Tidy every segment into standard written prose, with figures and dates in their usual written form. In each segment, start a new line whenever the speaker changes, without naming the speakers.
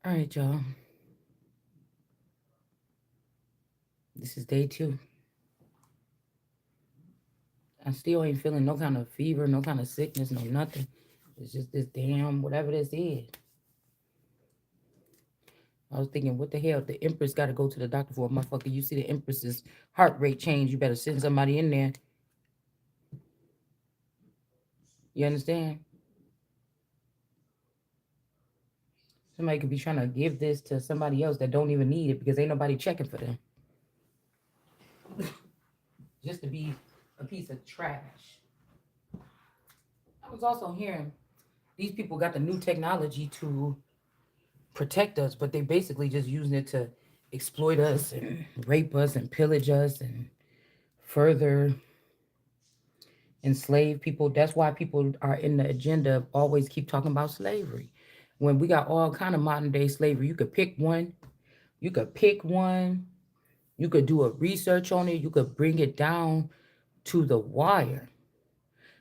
All right, y'all. This is day 2. I still ain't feeling no kind of fever, no kind of sickness, no nothing. It's just this damn whatever this is. I was thinking, what the hell? The Empress got to go to the doctor for a motherfucker. You see the Empress's heart rate change. You better send somebody in there. You understand? Somebody could be trying to give this to somebody else that don't even need it because ain't nobody checking for them. Just to be a piece of trash. I was also hearing these people got the new technology to protect us, but they basically just using it to exploit us and rape us and pillage us and further enslave people. That's why people are in the agenda of always keep talking about slavery. When we got all kind of modern day slavery, you could pick one. You could pick one. You could do a research on it. You could bring it down to the wire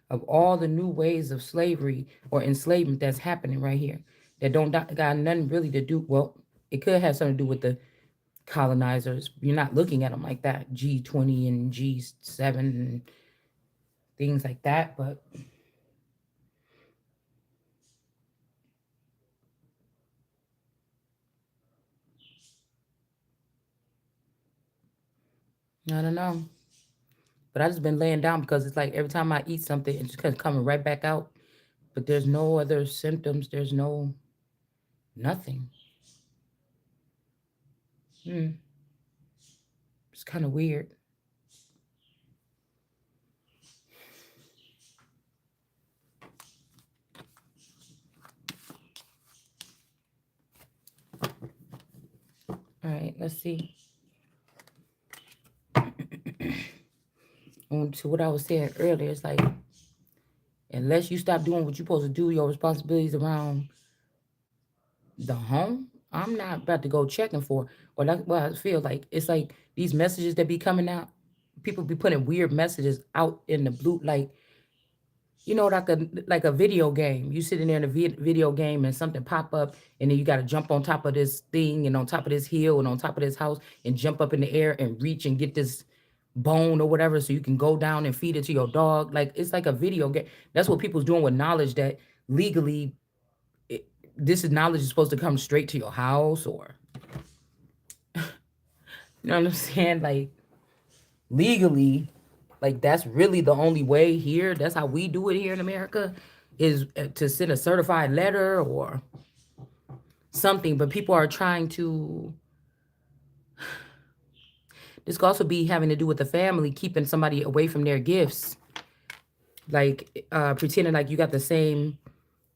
of all the new ways of slavery or enslavement that's happening right here. That don't got nothing really to do. Well, it could have something to do with the colonizers. You're not looking at them like that. G20 and G7 and things like that. But I don't know. But I just been laying down because it's like every time I eat something, it's just coming right back out. But there's no other symptoms. There's no nothing. Hmm. It's kind of weird. All right, let's see. On to what I was saying earlier, it's like unless you stop doing what you're supposed to do, your responsibilities around the home, I'm not about to go checking for. Or that's what I feel like. It's like these messages that be coming out. People be putting weird messages out in the blue, like like a video game. You sitting there in a video game and something pop up, and then you got to jump on top of this thing and on top of this hill and on top of this house and jump up in the air and reach and get this bone or whatever so you can go down and feed it to your dog. Like it's like a video game. That's what people's doing with knowledge that legally this is knowledge is supposed to come straight to your house or you know what I'm saying? Like legally, like that's really the only way here. That's how we do it here in America is to send a certified letter or something. But people are trying to. This could also be having to do with the family keeping somebody away from their gifts, like pretending like you got the same,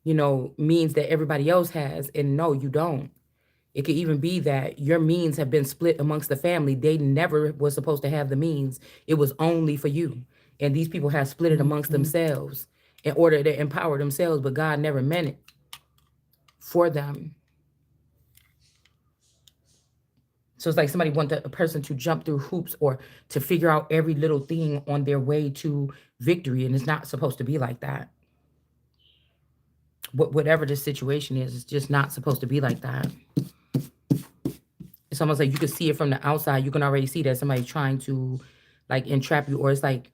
means that everybody else has, and no, you don't. It could even be that your means have been split amongst the family. They never was supposed to have the means. It was only for you. And these people have split it amongst themselves in order to empower themselves, but God never meant it for them. So it's like somebody want a person to jump through hoops or to figure out every little thing on their way to victory. And it's not supposed to be like that. Whatever the situation is, it's just not supposed to be like that. It's almost like you can see it from the outside. You can already see that somebody's trying to like entrap you, or it's like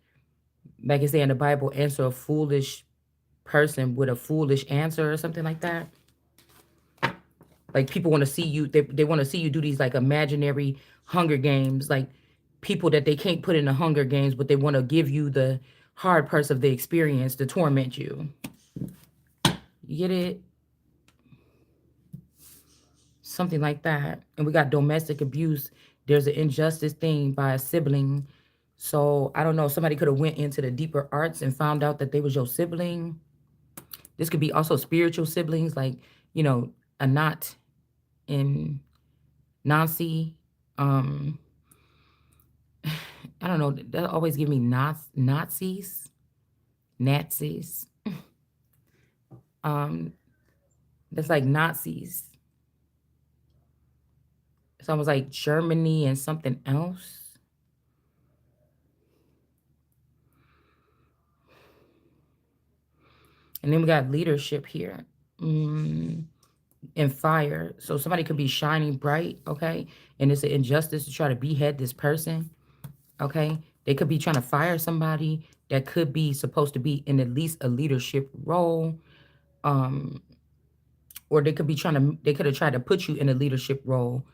it say in the Bible, answer a foolish person with a foolish answer or something like that. Like people want to see you, they want to see you do these like imaginary Hunger Games, like people that they can't put in the Hunger Games, but they want to give you the hard parts of the experience to torment you. You get it? Something like that. And we got domestic abuse. There's an injustice thing by a sibling. So I don't know. Somebody could have went into the deeper arts and found out that they was your sibling. This could be also spiritual siblings, like a knot in Nancy. Um, I don't know. That always give me Nazis, Nazis. Um, that's like Nazis. It's almost like Germany and something else. And then we got leadership here. and fire. So somebody could be shining bright, okay? And it's an injustice to try to behead this person, okay? They could be trying to fire somebody that could be supposed to be in at least a leadership role. Um, or they could be they could have tried to put you in a leadership role.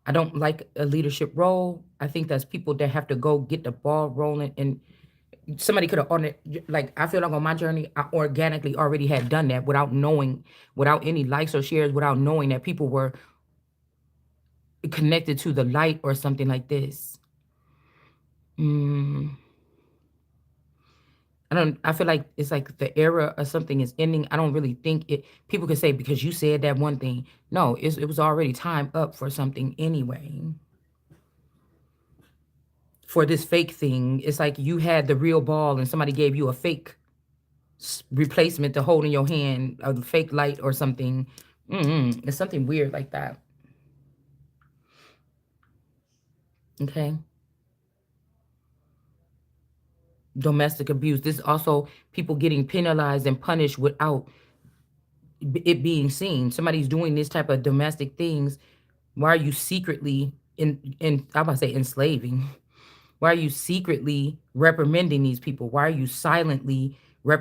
I don't like a leadership role. I think that's people that have to go get the ball rolling, and somebody could have on it. Like, I feel like on my journey, I organically already had done that without knowing, without any likes or shares, without knowing that people were connected to the light or something like this. Mm, I feel like it's like the era of something is ending. I don't really think it, people could say because you said that one thing. No, it was already time up for something anyway. For this fake thing, it's like you had the real ball and somebody gave you a fake replacement to hold in your hand, a fake light or something. It's something weird like that. Okay. Domestic abuse. This is also people getting penalized and punished without it being seen. Somebody's doing this type of domestic things. Why are you secretly in I'm about to say enslaving? Why are you secretly reprimanding these people? Why are you silently why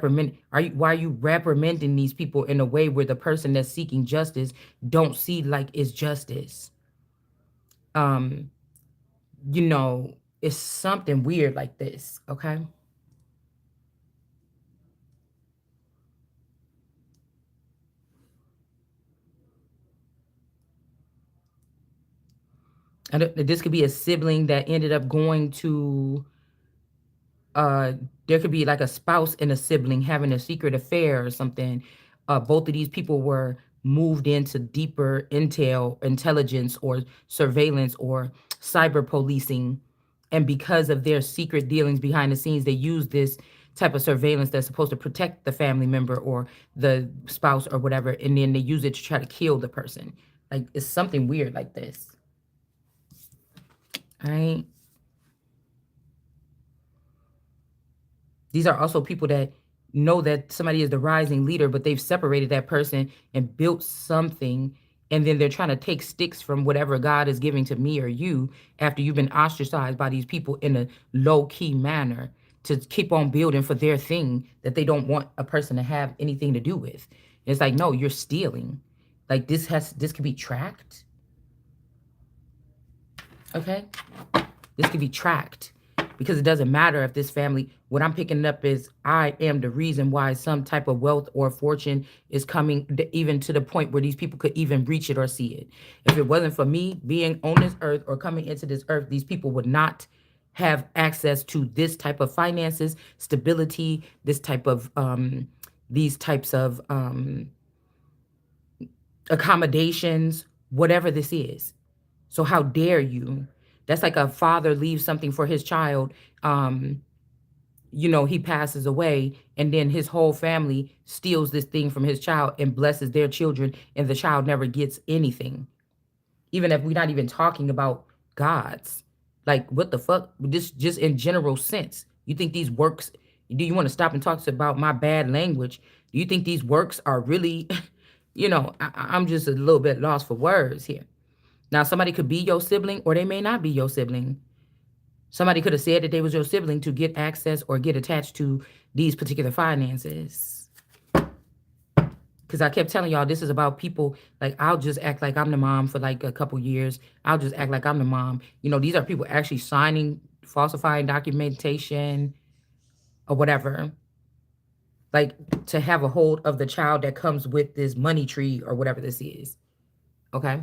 are you reprimanding these people in a way where the person that's seeking justice don't see like it's justice? Um, it's something weird like this, okay? And this could be a sibling that ended up going to uh there could be like a spouse and a sibling having a secret affair or something. Both of these people were moved into deeper intelligence or surveillance or cyber policing, and because of their secret dealings behind the scenes, they use this type of surveillance that's supposed to protect the family member or the spouse or whatever, and then they use it to try to kill the person. Like, it's something weird like this. All right. These are also people that know that somebody is the rising leader, but they've separated that person and built something. And then they're trying to take sticks from whatever God is giving to me or you after you've been ostracized by these people in a low key manner to keep on building for their thing that they don't want a person to have anything to do with. It's like, no, you're stealing. Like, this could be tracked. Okay. This could be tracked because it doesn't matter if this family, what I'm picking up is I am the reason why some type of wealth or fortune is coming, even to the point where these people could even reach it or see it. If it wasn't for me being on this earth or coming into this earth, these people would not have access to this type of finances, stability, this type of, these types of accommodations, whatever this is. So how dare you? That's like a father leaves something for his child. He passes away, and then his whole family steals this thing from his child and blesses their children, and the child never gets anything. Even if we're not even talking about gods. Like, what the fuck? This just in general sense. You think these works, do you want to stop and talk about my bad language? Do you think these works are really, I'm just a little bit lost for words here. Now, somebody could be your sibling or they may not be your sibling. Somebody could have said that they was your sibling to get access or get attached to these particular finances. Because I kept telling y'all, this is about people, like, I'll just act like I'm the mom for like a couple years. I'll just act like I'm the mom. These are people actually signing, falsifying documentation or whatever. Like, to have a hold of the child that comes with this money tree or whatever this is. Okay?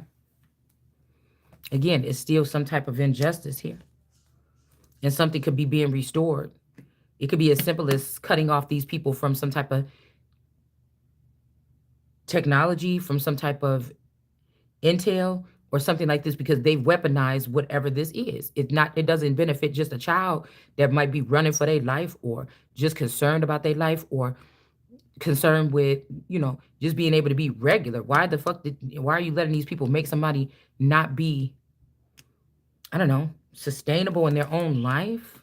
Again, it's still some type of injustice here. And something could be being restored. It could be as simple as cutting off these people from some type of technology, from some type of intel or something like this, because they've weaponized whatever this is. It doesn't benefit just a child that might be running for their life or just concerned about their life or concerned with, just being able to be regular. Why are you letting these people make somebody not be, I don't know, sustainable in their own life?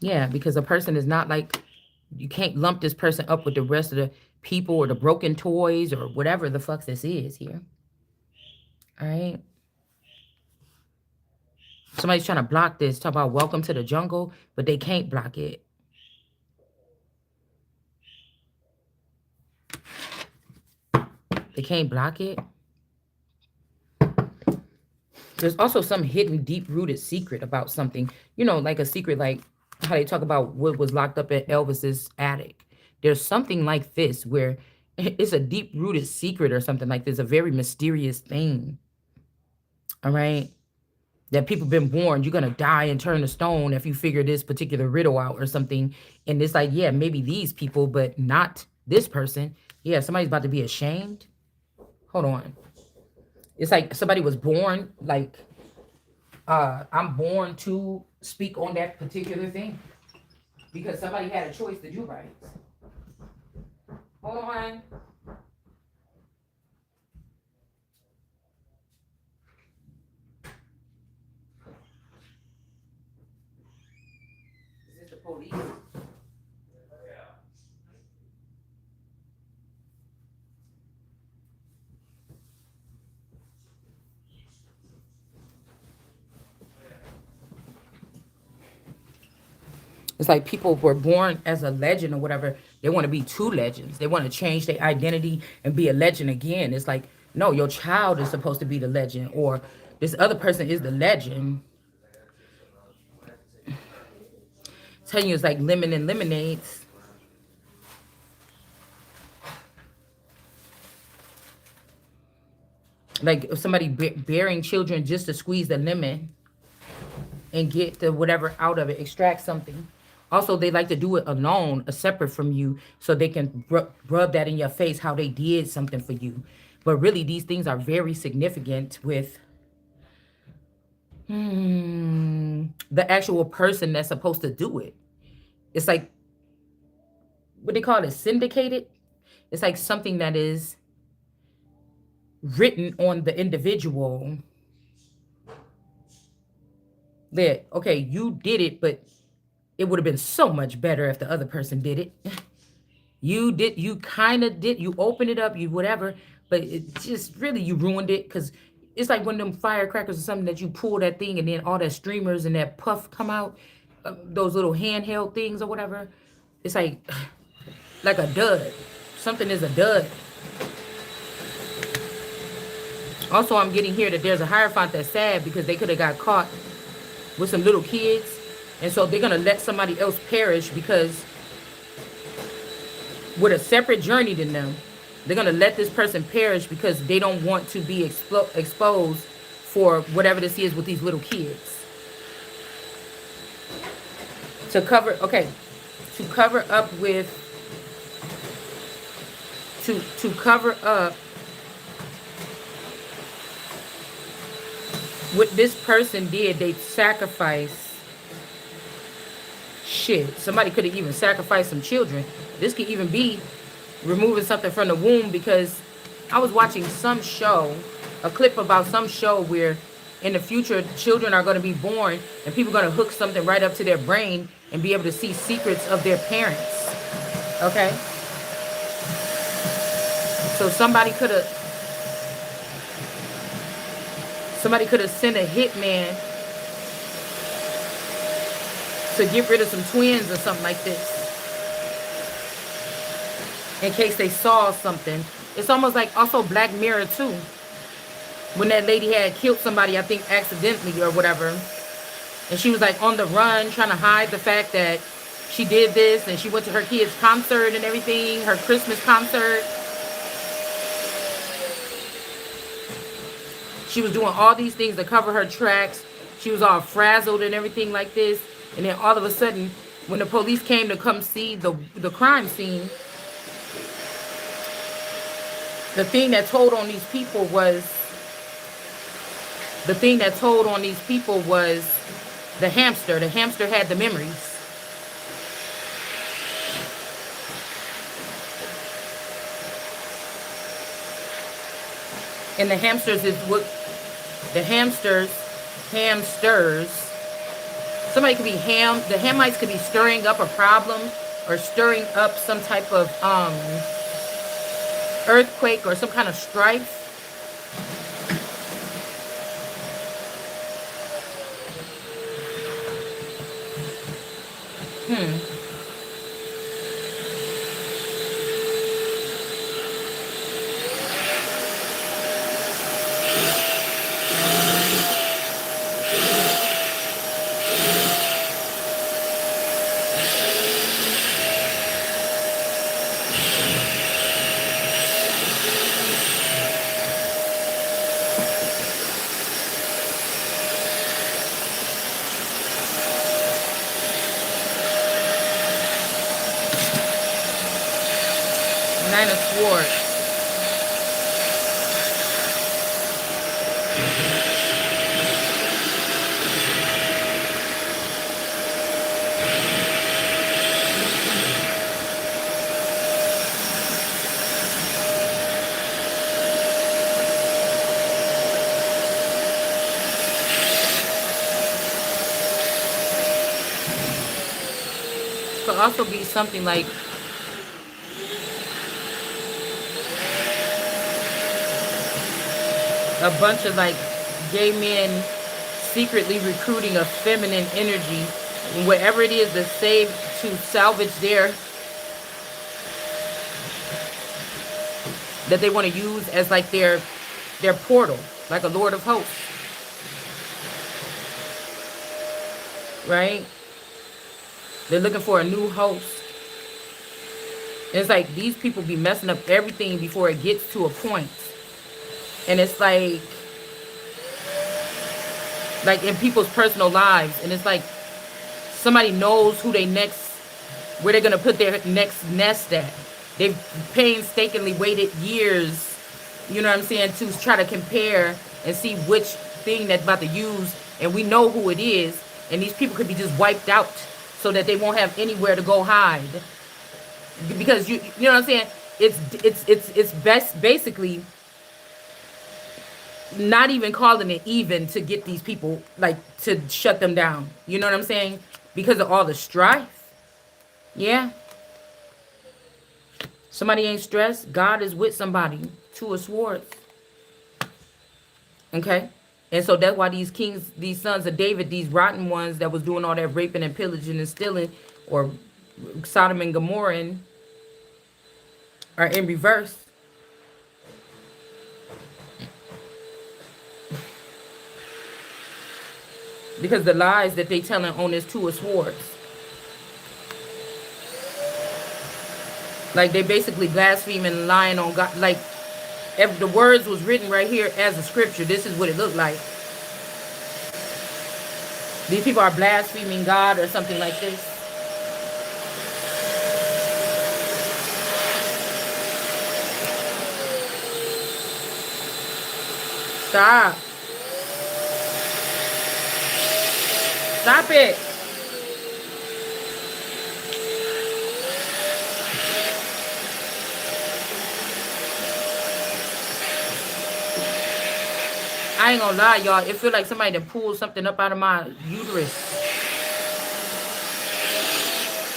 Yeah, because a person is not like, You can't lump this person up with the rest of the people or the broken toys or whatever the fuck this is here. All right. Somebody's trying to block this. Talk about welcome to the jungle, but they can't block it. They can't block it. There's also some hidden, deep-rooted secret about something. You know, like a secret, like how they talk about what was locked up in Elvis's attic. There's something like this where it's a deep-rooted secret or something like this, a very mysterious thing. All right? That people been warned, you're going to die and turn to stone if you figure this particular riddle out or something. And it's like, yeah, maybe these people, but not this person. Yeah, somebody's about to be ashamed. Hold on. It's like somebody was born, like, I'm born to speak on that particular thing. Because somebody had a choice to do right. Hold on. Is this the police? It's like people were born as a legend or whatever. They want to be two legends. They want to change their identity and be a legend again. It's like, no, your child is supposed to be the legend, or this other person is the legend. Telling you it's like lemon and lemonades. Like if somebody bearing children just to squeeze the lemon and get the whatever out of it, extract something. Also, they like to do it alone, separate from you, so they can rub that in your face how they did something for you. But really, these things are very significant with the actual person that's supposed to do it. It's like, what they call it, syndicated. It's like something that is written on the individual that, okay, you did it, but it would have been so much better if the other person did it. You kind of did, you opened it up, you whatever, but it just really, you ruined it, because it's like one of them firecrackers or something that you pull that thing and then all that streamers and that puff come out, those little handheld things or whatever. It's like a dud. Something is a dud. Also, I'm getting here that there's a Hierophant that's sad because they could have got caught with some little kids. And so they're going to let somebody else perish because with a separate journey than them, they're going to let this person perish because they don't want to be exposed for whatever this is with these little kids. To cover up with, to cover up what this person did, they sacrificed. Shit, somebody could have even sacrificed some children. This could even be removing something from the womb, because I was watching some show, a clip about some show where in the future children are going to be born and people are going to hook something right up to their brain and be able to see secrets of their parents. Okay? So somebody could have sent a hitman to get rid of some twins or something like this, in case they saw something. It's almost like also Black Mirror too, when that lady had killed somebody, I think accidentally or whatever, and she was like on the run trying to hide the fact that she did this, and she went to her kid's concert and everything, her Christmas concert. She was doing all these things to cover her tracks. She was all frazzled and everything like this. And then all of a sudden, when the police came to come see the crime scene, the thing that told on these people was the hamster. The hamster had the memories. And the hamsters is what the hamsters. Somebody could be the Hamites could be stirring up a problem or stirring up some type of earthquake or some kind of strife. Nine of Swords. Could also be something like a bunch of like gay men secretly recruiting a feminine energy, whatever it is, to salvage that they want to use as like their portal, like a Lord of Hosts, right? They're looking for a new host. And it's like these people be messing up everything before it gets to a point. And it's like in people's personal lives. And it's like somebody knows where they're going to put their next nest at. They've painstakingly waited years, you know what I'm saying, to try to compare and see which thing that's about to use. And we know who it is. And these people could be just wiped out so that they won't have anywhere to go hide. Because you know what I'm saying? It's best basically not even calling it even to get these people, like, to shut them down. You know what I'm saying? Because of all the strife. Yeah. Somebody ain't stressed. God is with somebody. Two of Swords. Okay? And so that's why these kings, these sons of David, these rotten ones that was doing all that raping and pillaging and stealing, or Sodom and Gomorrah, are in reverse. Because the lies that they telling on this Two of Swords. Like they basically blaspheming and lying on God. Like if the words was written right here as a scripture, this is what it looked like. These people are blaspheming God or something like this. Stop. Stop it. I ain't gonna lie, y'all. It feel like somebody that pulled something up out of my uterus.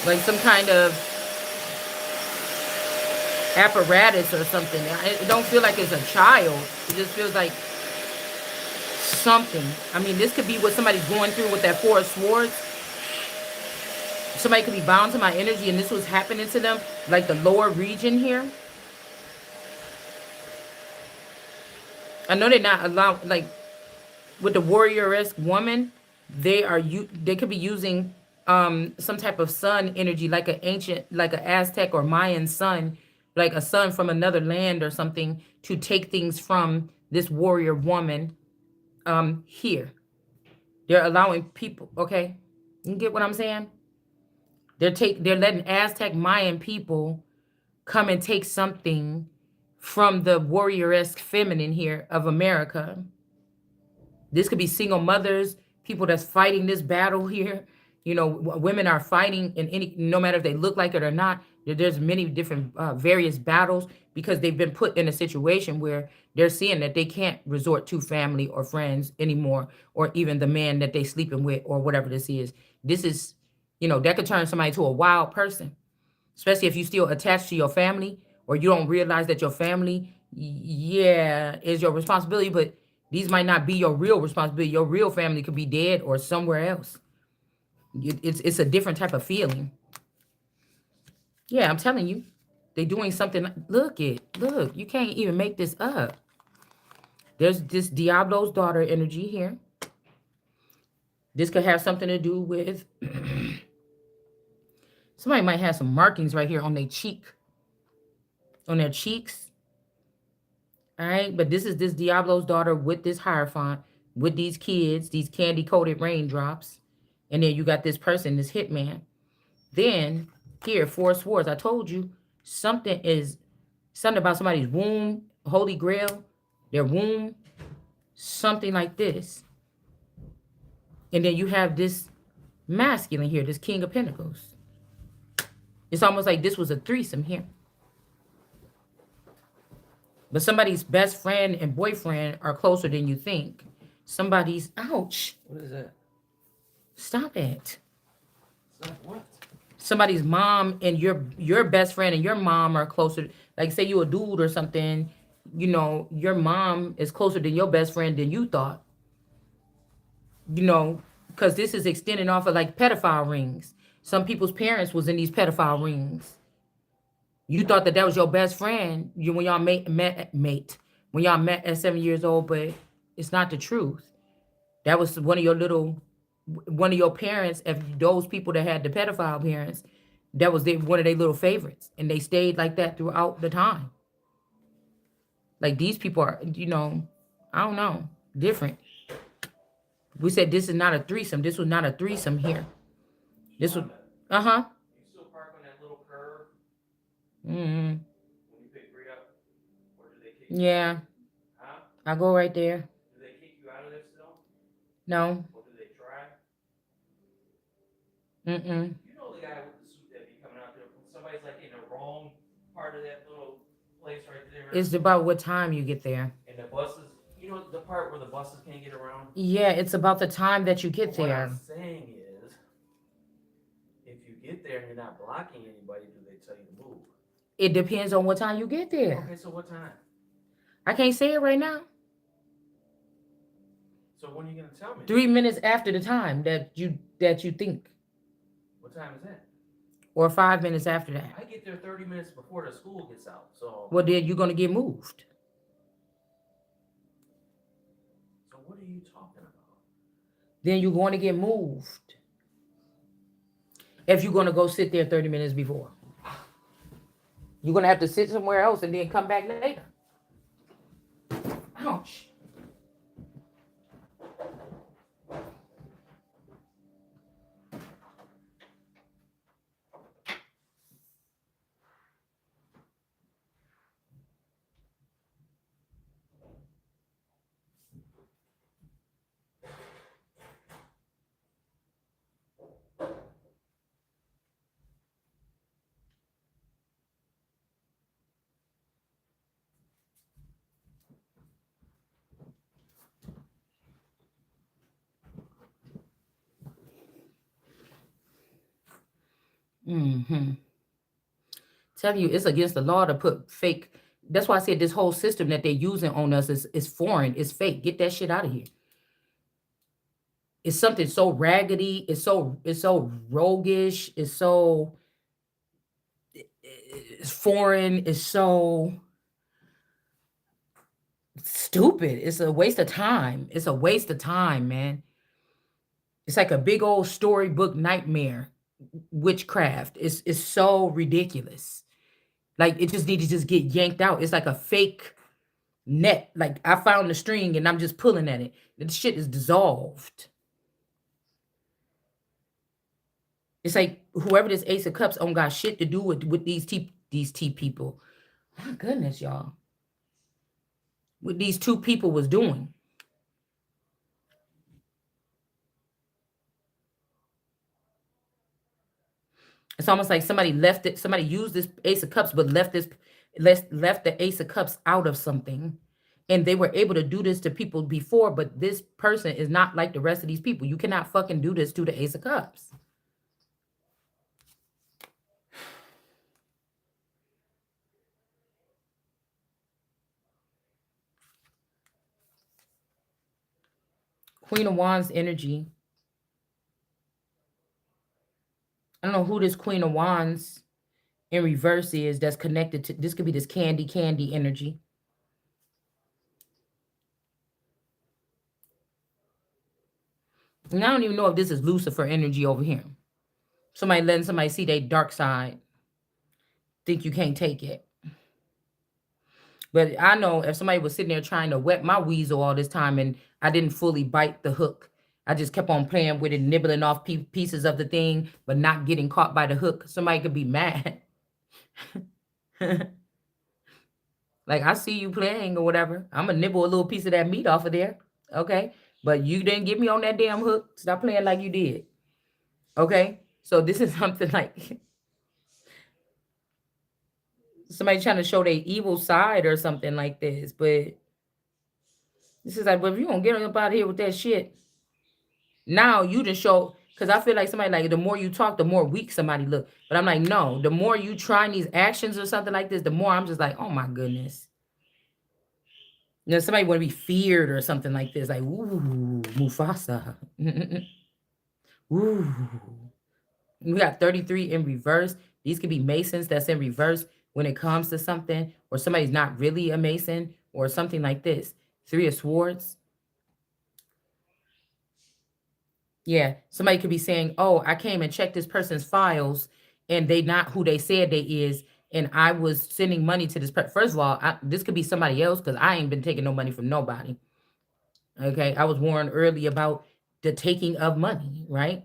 Like some kind of apparatus or something. It don't feel like it's a child. It just feels like something. I mean, this could be what somebody's going through with that Four of Swords. Somebody could be bound to my energy and this was happening to them. Like the lower region here. I know they're not allowed, like with the warrior-esque woman, they could be using some type of sun energy, like an ancient, like an Aztec or Mayan sun, like a sun from another land or something, to take things from this warrior woman here. They're allowing people, okay? You get what I'm saying? They're letting Aztec Mayan people come and take something from the warrior-esque feminine here of America. This could be single mothers, people that's fighting this battle here. You know, women are fighting in no matter if they look like it or not. There's many different various battles because they've been put in a situation where they're seeing that they can't resort to family or friends anymore, or even the man that they sleeping with or whatever this is. This is, you know, that could turn somebody to a wild person. especially if you still attached to your family or you don't realize that your family, yeah, is your responsibility, but these might not be your real responsibility. Your real family could be dead or somewhere else. It's a different type of feeling. Yeah, I'm telling you, they doing something. Look, you can't even make this up. There's this Diablo's daughter energy here. This could have something to do with somebody might have some markings right here on their cheek, on their cheeks. All right, but this is this Diablo's daughter with this Hierophant, with these kids, these candy coated raindrops, and then you got this person, this hitman. Then here, Four Swords. I told you something about somebody's womb, Holy Grail, their womb, something like this. And then you have this masculine here, this King of Pentacles. It's almost like this was a threesome here. But somebody's best friend and boyfriend are closer than you think. Somebody's, ouch.
What is that?
Stop it.
Stop what?
Somebody's mom and your best friend and your mom are closer. Like say you a dude or something, you know, your mom is closer than your best friend than you thought. You know, because this is extending off of like pedophile rings. Some people's parents was in these pedophile rings. You thought that that was your best friend when y'all mate when y'all met at 7 years old, but it's not the truth. That was one of your parents. If those people that had the pedophile parents, that was one of their little favorites, and they stayed like that throughout the time. Like these people are, you know, I don't know, different. We said this is not a threesome. This was not a threesome here. This was, uh-huh.
You still park on that little curve
Mm-hmm.
when you pick Bree up? Or do they kick you?
Yeah,
Huh?
I go right there.
Do they kick you out of there still?
No.
Or do they try?
Mm-mm.
You know the guy with the suit that be coming out there when somebody's like in the wrong part of that little place right there.
It's about what time you get there.
And the buses, you know the part where the buses can't get around?
Yeah, it's about the time that you get
What
there.
I'm saying is, if you get there and you're not blocking anybody, do they tell you to move?
It depends on what time you get there.
Okay, so what time?
I can't say it right now.
So when are you gonna tell me?
3 minutes after the time that you think,
What time is that?
or 5 minutes after that.
I get there 30 minutes before the school gets out. So
Well, then you're gonna get moved.
So what are you talking about?
Then you're going to get moved. If you're gonna go sit there 30 minutes before, you're gonna have to sit somewhere else and then come back later. Ouch. Mm-hmm. Tell you, it's against the law to put fake. That's why I said this whole system that they're using on us is foreign. It's fake. Get that shit out of here. It's something so raggedy. It's so roguish. It's foreign. It's so stupid. It's a waste of time. It's a waste of time, man. It's like a big old storybook nightmare. Witchcraft. It's so ridiculous. Like it just need to just get yanked out. It's like a fake net. Like I found the string and I'm just pulling at it. The shit is dissolved. It's like whoever this Ace of Cups don't got shit to do with these T people. My goodness, y'all. What these two people was doing. It's almost like somebody left it. Somebody used this Ace of Cups, but left the Ace of Cups out of something. And they were able to do this to people before, but this person is not like the rest of these people. You cannot fucking do this to the Ace of Cups. Queen of Wands energy. I don't know who this Queen of Wands in reverse is that's connected to. This could be this candy energy. And I don't even know if this is Lucifer energy over here. Somebody letting somebody see their dark side. Think you can't take it. But I know if somebody was sitting there trying to wet my weasel all this time and I didn't fully bite the hook, I just kept on playing with it, nibbling off pieces of the thing, but not getting caught by the hook. Somebody could be mad. Like, I see you playing or whatever. I'm going to nibble a little piece of that meat off of there. Okay. But you didn't get me on that damn hook. Stop playing like you did. Okay. So this is something like somebody trying to show their evil side or something like this. But this is like, well, if you don't get up out of here with that shit, now you just show. Because I feel like somebody, like, the more you talk, the more weak somebody look. But I'm like, no, the more you try these actions or something like this, the more I'm just like, oh my goodness. You know, somebody want to be feared or something like this. Like, ooh, Mufasa. Ooh. We got 33 in reverse. These could be Masons that's in reverse when it comes to something, or somebody's not really a Mason or something like this. 3 of Swords. Yeah, somebody could be saying, oh, I came and checked this person's files and they not who they said they is. And I was sending money to this person. First of all, this could be somebody else because I ain't been taking no money from nobody. Okay, I was warned early about the taking of money, right?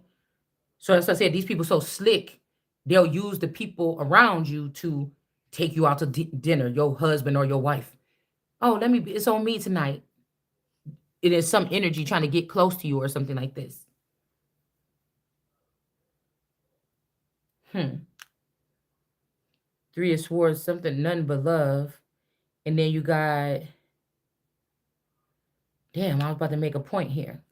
So as I said, these people so slick, they'll use the people around you to take you out to dinner, your husband or your wife. Oh, it's on me tonight. It is some energy trying to get close to you or something like this. Hmm. 3 of Swords, something none but love. And then you got, damn, I was about to make a point here.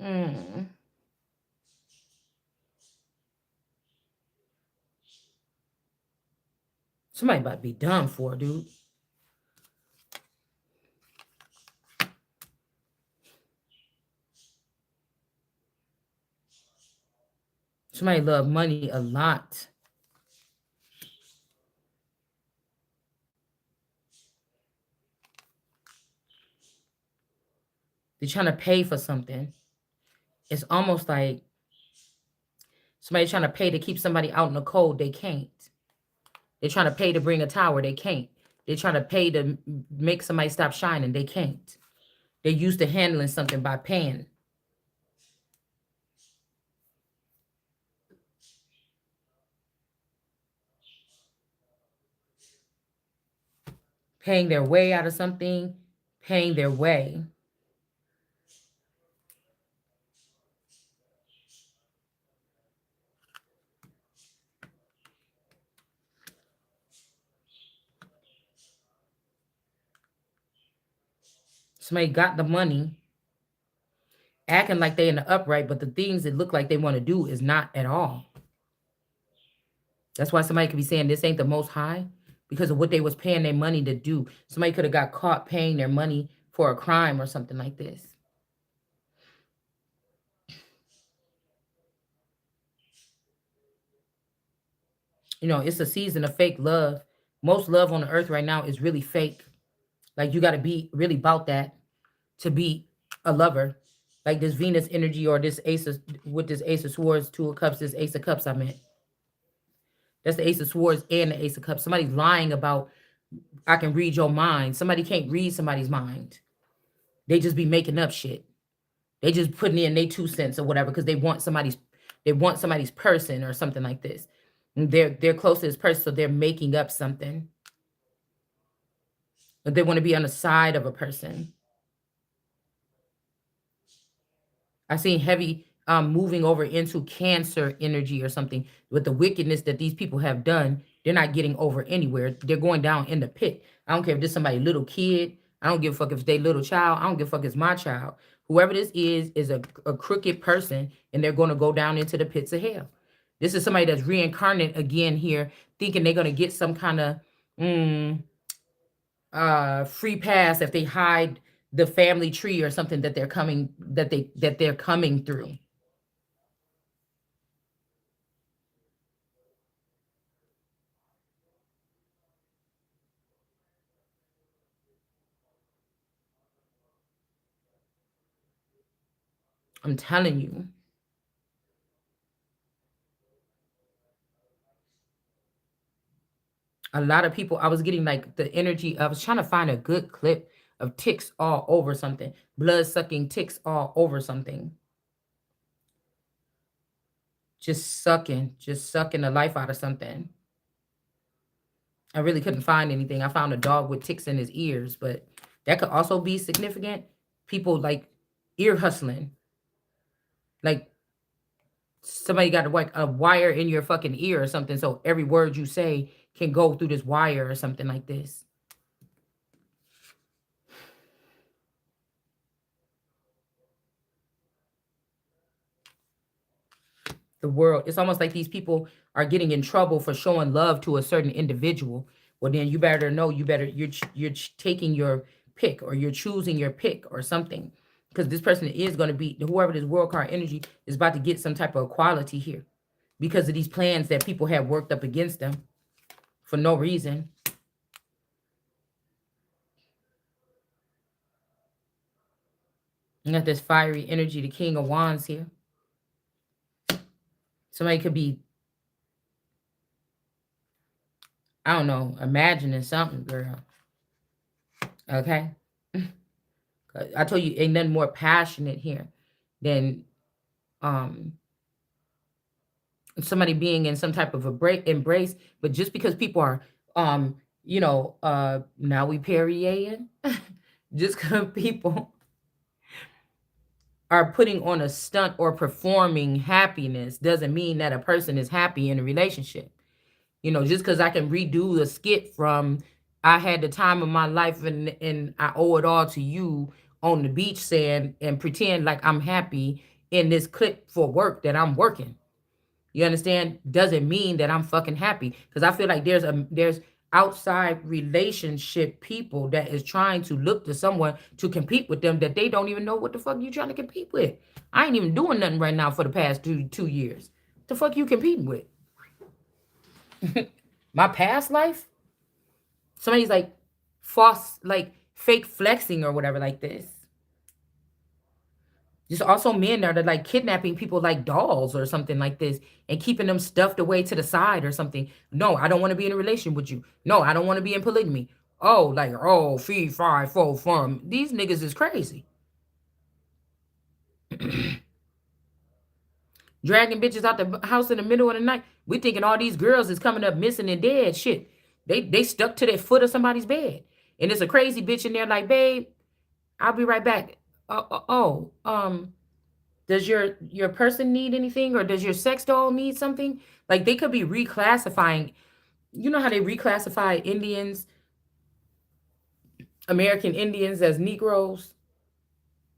Mm. Somebody about to be done for, dude. Somebody love money a lot. They're trying to pay for something. It's almost like somebody trying to pay to keep somebody out in the cold. They can't. They're trying to pay to bring a tower. They can't. They're trying to pay to make somebody stop shining. They can't. They're used to handling something by paying. Paying their way out of something. Paying their way. Somebody got the money, acting like they in the upright, but the things that look like they want to do is not at all. That's why somebody could be saying this ain't the most high, because of what they was paying their money to do. Somebody could have got caught paying their money for a crime or something like this. You know, it's a season of fake love. Most love on the earth right now is really fake. Like, you got to be really about that to be a lover. Like this Venus energy or this with this Ace of Swords, 2 of Cups, this Ace of Cups I meant. That's the Ace of Swords and the Ace of Cups. Somebody's lying about, I can read your mind. Somebody can't read somebody's mind. They just be making up shit. They just putting in their 2 cents or whatever because they want somebody's person or something like this. And they're close to this person, so they're making up something. But they want to be on the side of a person. I seen heavy moving over into Cancer energy or something. With the wickedness that these people have done, they're not getting over anywhere. They're going down in the pit. I don't care if this somebody little kid. I don't give a fuck if they little child. I don't give a fuck if it's my child. Whoever this is a crooked person, and they're going to go down into the pits of hell. This is somebody that's reincarnate again here, thinking they're going to get some kind of free pass if they hide the family tree or something that they're coming through. I'm telling you. A lot of people, I was getting like the energy. I was trying to find a good clip of ticks all over something, blood sucking ticks all over something, just sucking the life out of something. I really couldn't find anything. I found a dog with ticks in his ears, but that could also be significant. People like ear hustling, like somebody got a wire in your fucking ear or something, so every word you say can go through this wire or something like this. The world, it's almost like these people are getting in trouble for showing love to a certain individual. Well, then you better know, you're taking your pick, or you're choosing your pick or something, because this person is going to be, whoever this world card energy is about to get some type of equality here because of these plans that people have worked up against them for no reason. You got this fiery energy, the King of Wands here. Somebody could be, I don't know, imagining something, girl. Okay. I told you, ain't nothing more passionate here than um somebody being in some type of a break embrace. But just because people are now we Perrier, just because people are putting on a stunt or performing happiness doesn't mean that a person is happy in a relationship. Just because I can redo the skit from I had the time of my life and I owe it all to you on the beach sand and pretend like I'm happy in this clip for work that I'm working. You understand? Doesn't mean that I'm fucking happy. Because I feel like there's outside relationship people that is trying to look to someone to compete with them that they don't even know what the fuck you trying to compete with. I ain't even doing nothing right now for the past 2 years. The fuck you competing with? My past life? Somebody's like false, like fake flexing or whatever like this. There's also men that are like kidnapping people like dolls or something like this and keeping them stuffed away to the side or something. No, I don't want to be in a relation with you. No, I don't want to be in polygamy. Oh, like, oh, fee, fi, fo, fum. These niggas is crazy. Dragging bitches out the house in the middle of the night. We thinking all these girls is coming up missing and dead. Shit. They stuck to their foot of somebody's bed. And it's a crazy bitch in there like, babe, I'll be right back. Does your person need anything, or does your sex doll need something? Like they could be reclassifying. You know how they reclassify Indians, American Indians as Negroes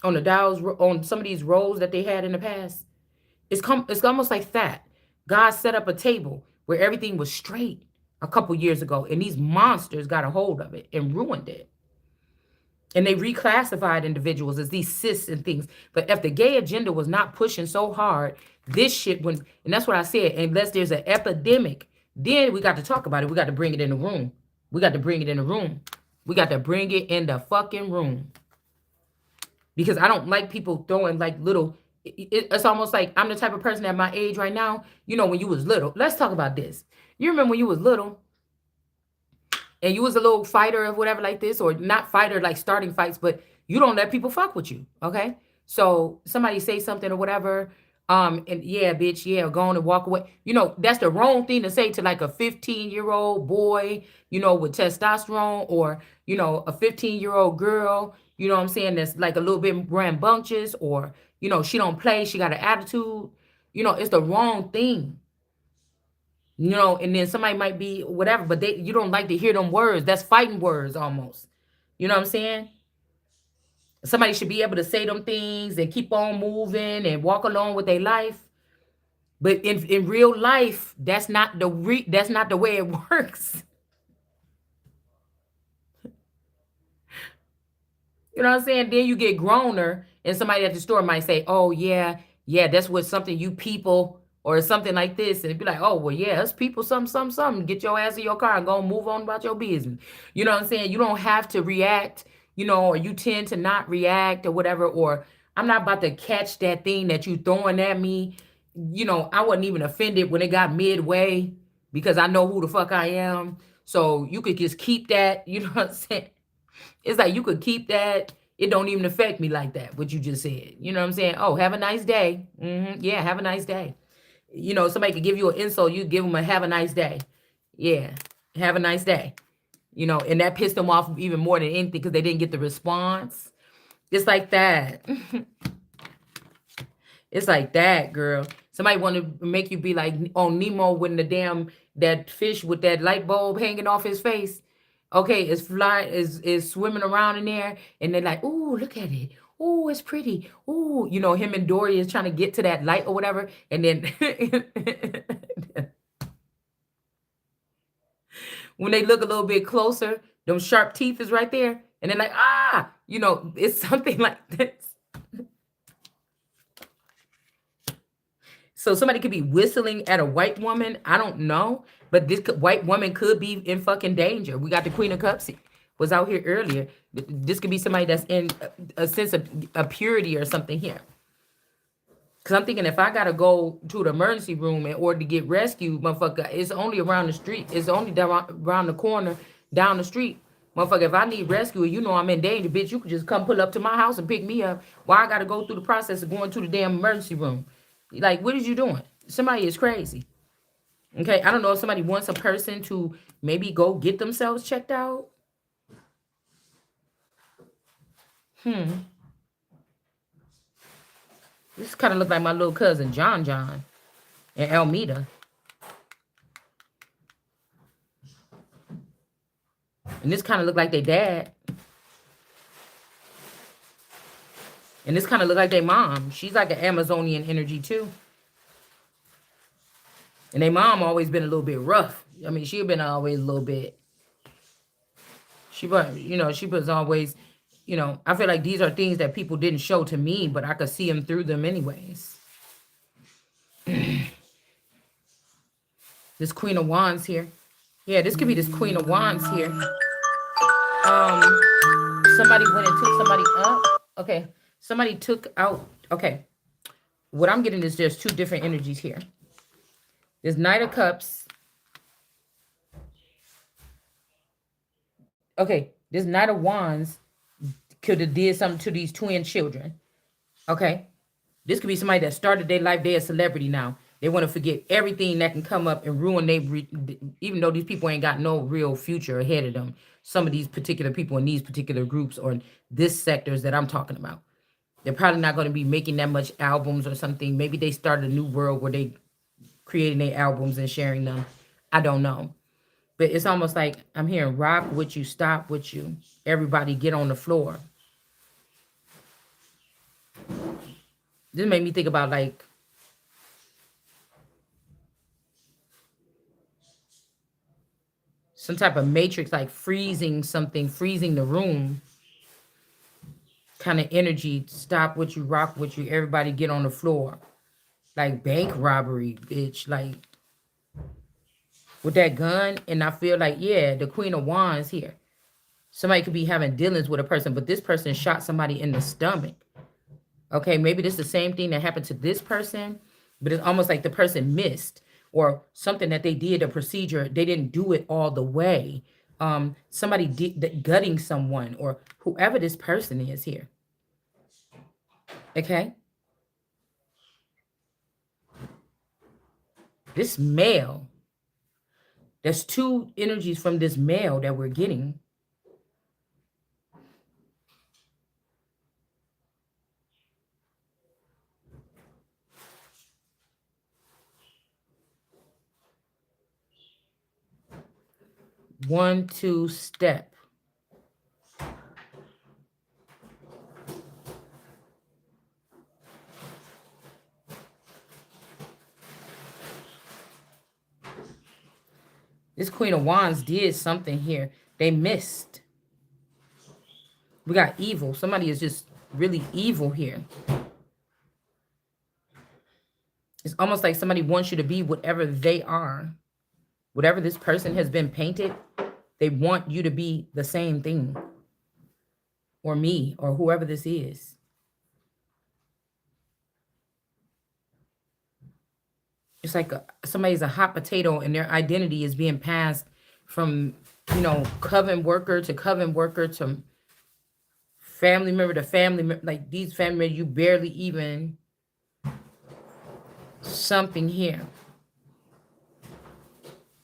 on the dials on some of these roles that they had in the past. It's almost like that. God set up a table where everything was straight a couple years ago, and these monsters got a hold of it and ruined it. And they reclassified individuals as these cis and things. But if the gay agenda was not pushing so hard, this shit wouldn't. And that's what I said. Unless there's an epidemic, then we got to talk about it. We got to bring it in the room. We got to bring it in the room. We got to bring it in the fucking room. Because I don't like people throwing like little. It's almost like I'm the type of person at my age right now. When you was little. Let's talk about this. You remember when you was little and you was a little fighter or whatever like this, or not fighter like starting fights, but you don't let people fuck with you. Okay. So somebody say something or whatever. And yeah, bitch, yeah, go on and walk away. That's the wrong thing to say to like a 15-year-old boy, with testosterone, or, a 15-year-old girl, what I'm saying, that's like a little bit rambunctious, or, she don't play, she got an attitude. It's the wrong thing. And then somebody might be whatever, but you don't like to hear them words. That's fighting words almost. You know what I'm saying? Somebody should be able to say them things and keep on moving and walk along with their life. But in real life, that's not the way it works. You know what I'm saying? Then you get growner, and somebody at the store might say, "Oh yeah, yeah, that's what something you people or something like this," and it'd be like, "Oh well, yeah, us people, something. Get your ass in your car and go and move on about your business." You know what I'm saying? You don't have to react, or you tend to not react or whatever. Or I'm not about to catch that thing that you throwing at me. I wasn't even offended when it got midway because I know who the fuck I am. So you could just keep that. You know what I'm saying? It's like you could keep that. It don't even affect me like that, what you just said. You know what I'm saying? Oh, have a nice day. Yeah, have a nice day. Somebody could give you an insult, you give them a have a nice day. Yeah, have a nice day. And that pissed them off even more than anything because they didn't get the response. It's like that. It's like that, girl. Somebody want to make you be like on Nemo when the damn that fish with that light bulb hanging off his face. Okay, it's flying, is swimming around in there, and they're like, "Ooh, look at it. Ooh, it's pretty. Ooh," him and Dory is trying to get to that light or whatever, and then when they look a little bit closer, them sharp teeth is right there, and they're like, "Ah," it's something like this. So somebody could be whistling at a white woman. I don't know, but white woman could be in fucking danger. We got the Queen of Cups was out here earlier. This could be somebody that's in a sense of a purity or something here. Cause I'm thinking if I gotta go to the emergency room in order to get rescued, motherfucker, it's only around the street. It's only down around the corner, down the street. Motherfucker, if I need rescue, I'm in danger, bitch. You could just come pull up to my house and pick me up. Why I gotta go through the process of going to the damn emergency room? Like, what is you doing? Somebody is crazy. Okay, I don't know if somebody wants a person to maybe go get themselves checked out. This kind of look like my little cousin John and Elmita. And this kind of look like their dad. And this kind of look like their mom. She's like an Amazonian energy too. And their mom always been a little bit rough. I mean, she been always a little bit. She was always, I feel like these are things that people didn't show to me, but I could see them through them anyways. This Queen of Wands here. Yeah, this could be this Queen of Wands here. Somebody went and took somebody up. Okay. Somebody took out. Okay. What I'm getting is there's two different energies here. There's Knight of Cups. Okay. This Knight of Wands could have did something to these twin children. Okay. This could be somebody that started their life. They're a celebrity now. They want to forget everything that can come up and ruin even though these people ain't got no real future ahead of them. Some of these particular people in these particular groups or this sectors that I'm talking about. They're probably not going to be making that much albums or something. Maybe they started a new world where they creating their albums and sharing them. I don't know. But it's almost like I'm hearing rock with you, stop with you. Everybody get on the floor. This made me think about like some type of matrix, like freezing something, freezing the room kind of energy. Stop with you, rock with you. Everybody get on the floor. Like bank robbery, bitch. Like with that gun. And I feel like, yeah, the Queen of Wands here. Somebody could be having dealings with a person, but this person shot somebody in the stomach. Okay, maybe this is the same thing that happened to this person, but it's almost like the person missed or something that they did, a procedure, they didn't do it all the way. Somebody did gutting someone or whoever this person is here. Okay. This male, there's two energies from this male that we're getting. One, two, step. This Queen of Wands did something here. They missed. We got evil. Somebody is just really evil here. It's almost like somebody wants you to be whatever they are. Whatever this person has been painted, they want you to be the same thing. Or me, or whoever this is. It's like somebody's a hot potato and their identity is being passed from, coven worker to coven worker to family member to family member. Like these family members, you barely even something here.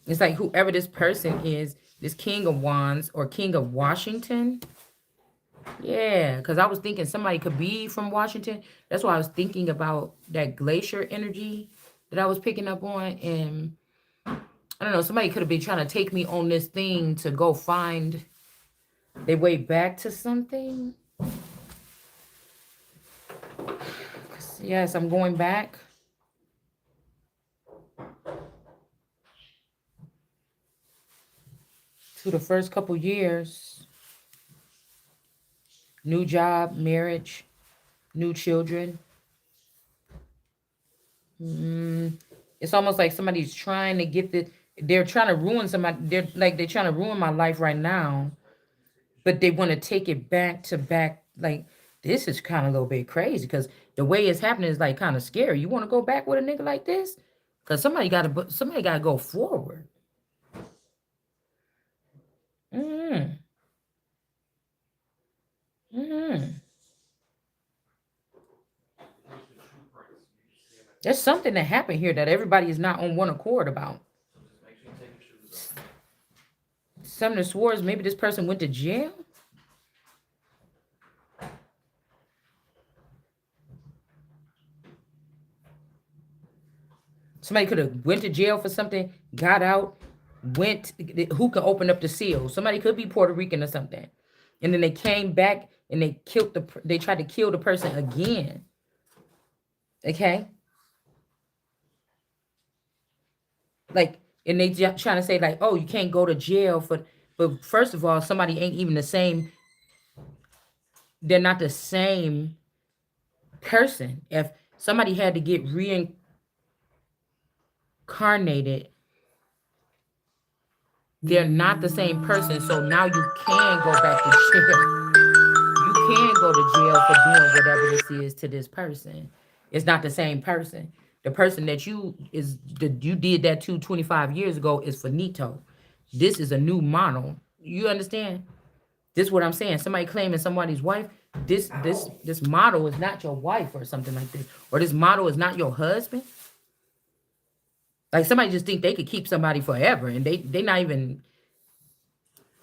It's like whoever this person is, this King of Wands or King of Washington. Yeah, because I was thinking somebody could be from Washington. That's why I was thinking about that glacier energy that I was picking up on. And I don't know, somebody could have been trying to take me on this thing to go find their way back to something. Yes, I'm going back. To the first couple years. New job, marriage, new children. It's almost like somebody's trying to get they're trying to ruin somebody. They're trying to ruin my life right now, but they want to take it back to back. Like this is kind of a little bit crazy because the way it's happening is like kind of scary. You want to go back with a nigga like this? Because somebody got to go forward. Mm. Mm. There's something that happened here that everybody is not on one accord about. Some of the swords, maybe this person went to jail. Somebody could have went to jail for something, got out, who could open up the seal? Somebody could be Puerto Rican or something. And then they came back and they tried to kill the person again. Okay? Like, and they just trying to say like, oh, you can't go to jail but first of all, somebody ain't even the same. They're not the same person. If somebody had to get reincarnated, they're not the same person. So now you can go back to jail. You can go to jail for doing whatever this is to this person. It's not the same person. The person that you did that to 25 years ago is finito. This is a new model. You understand? This is what I'm saying. Somebody claiming somebody's wife. This model is not your wife or something like this. Or this model is not your husband. Like somebody just think they could keep somebody forever and they not even.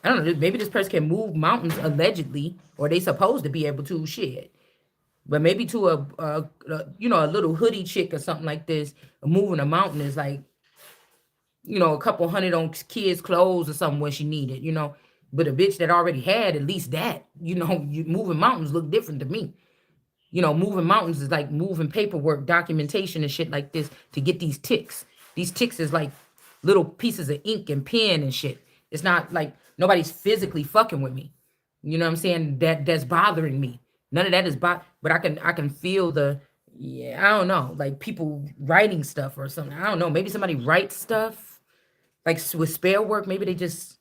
I don't know. Maybe this person can move mountains allegedly, or they supposed to be able to. Shit. But maybe to a little hoodie chick or something like this, moving a mountain is like, a couple hundred on kids' clothes or something when she needed. But a bitch that already had at least that, moving mountains look different to me. Moving mountains is like moving paperwork, documentation and shit like this to get these ticks. These ticks is like little pieces of ink and pen and shit. It's not like nobody's physically fucking with me. You know what I'm saying? That's bothering me. None of that is but I can feel I don't know, like people writing stuff or something. I don't know. Maybe somebody writes stuff like with spell work. Maybe they just.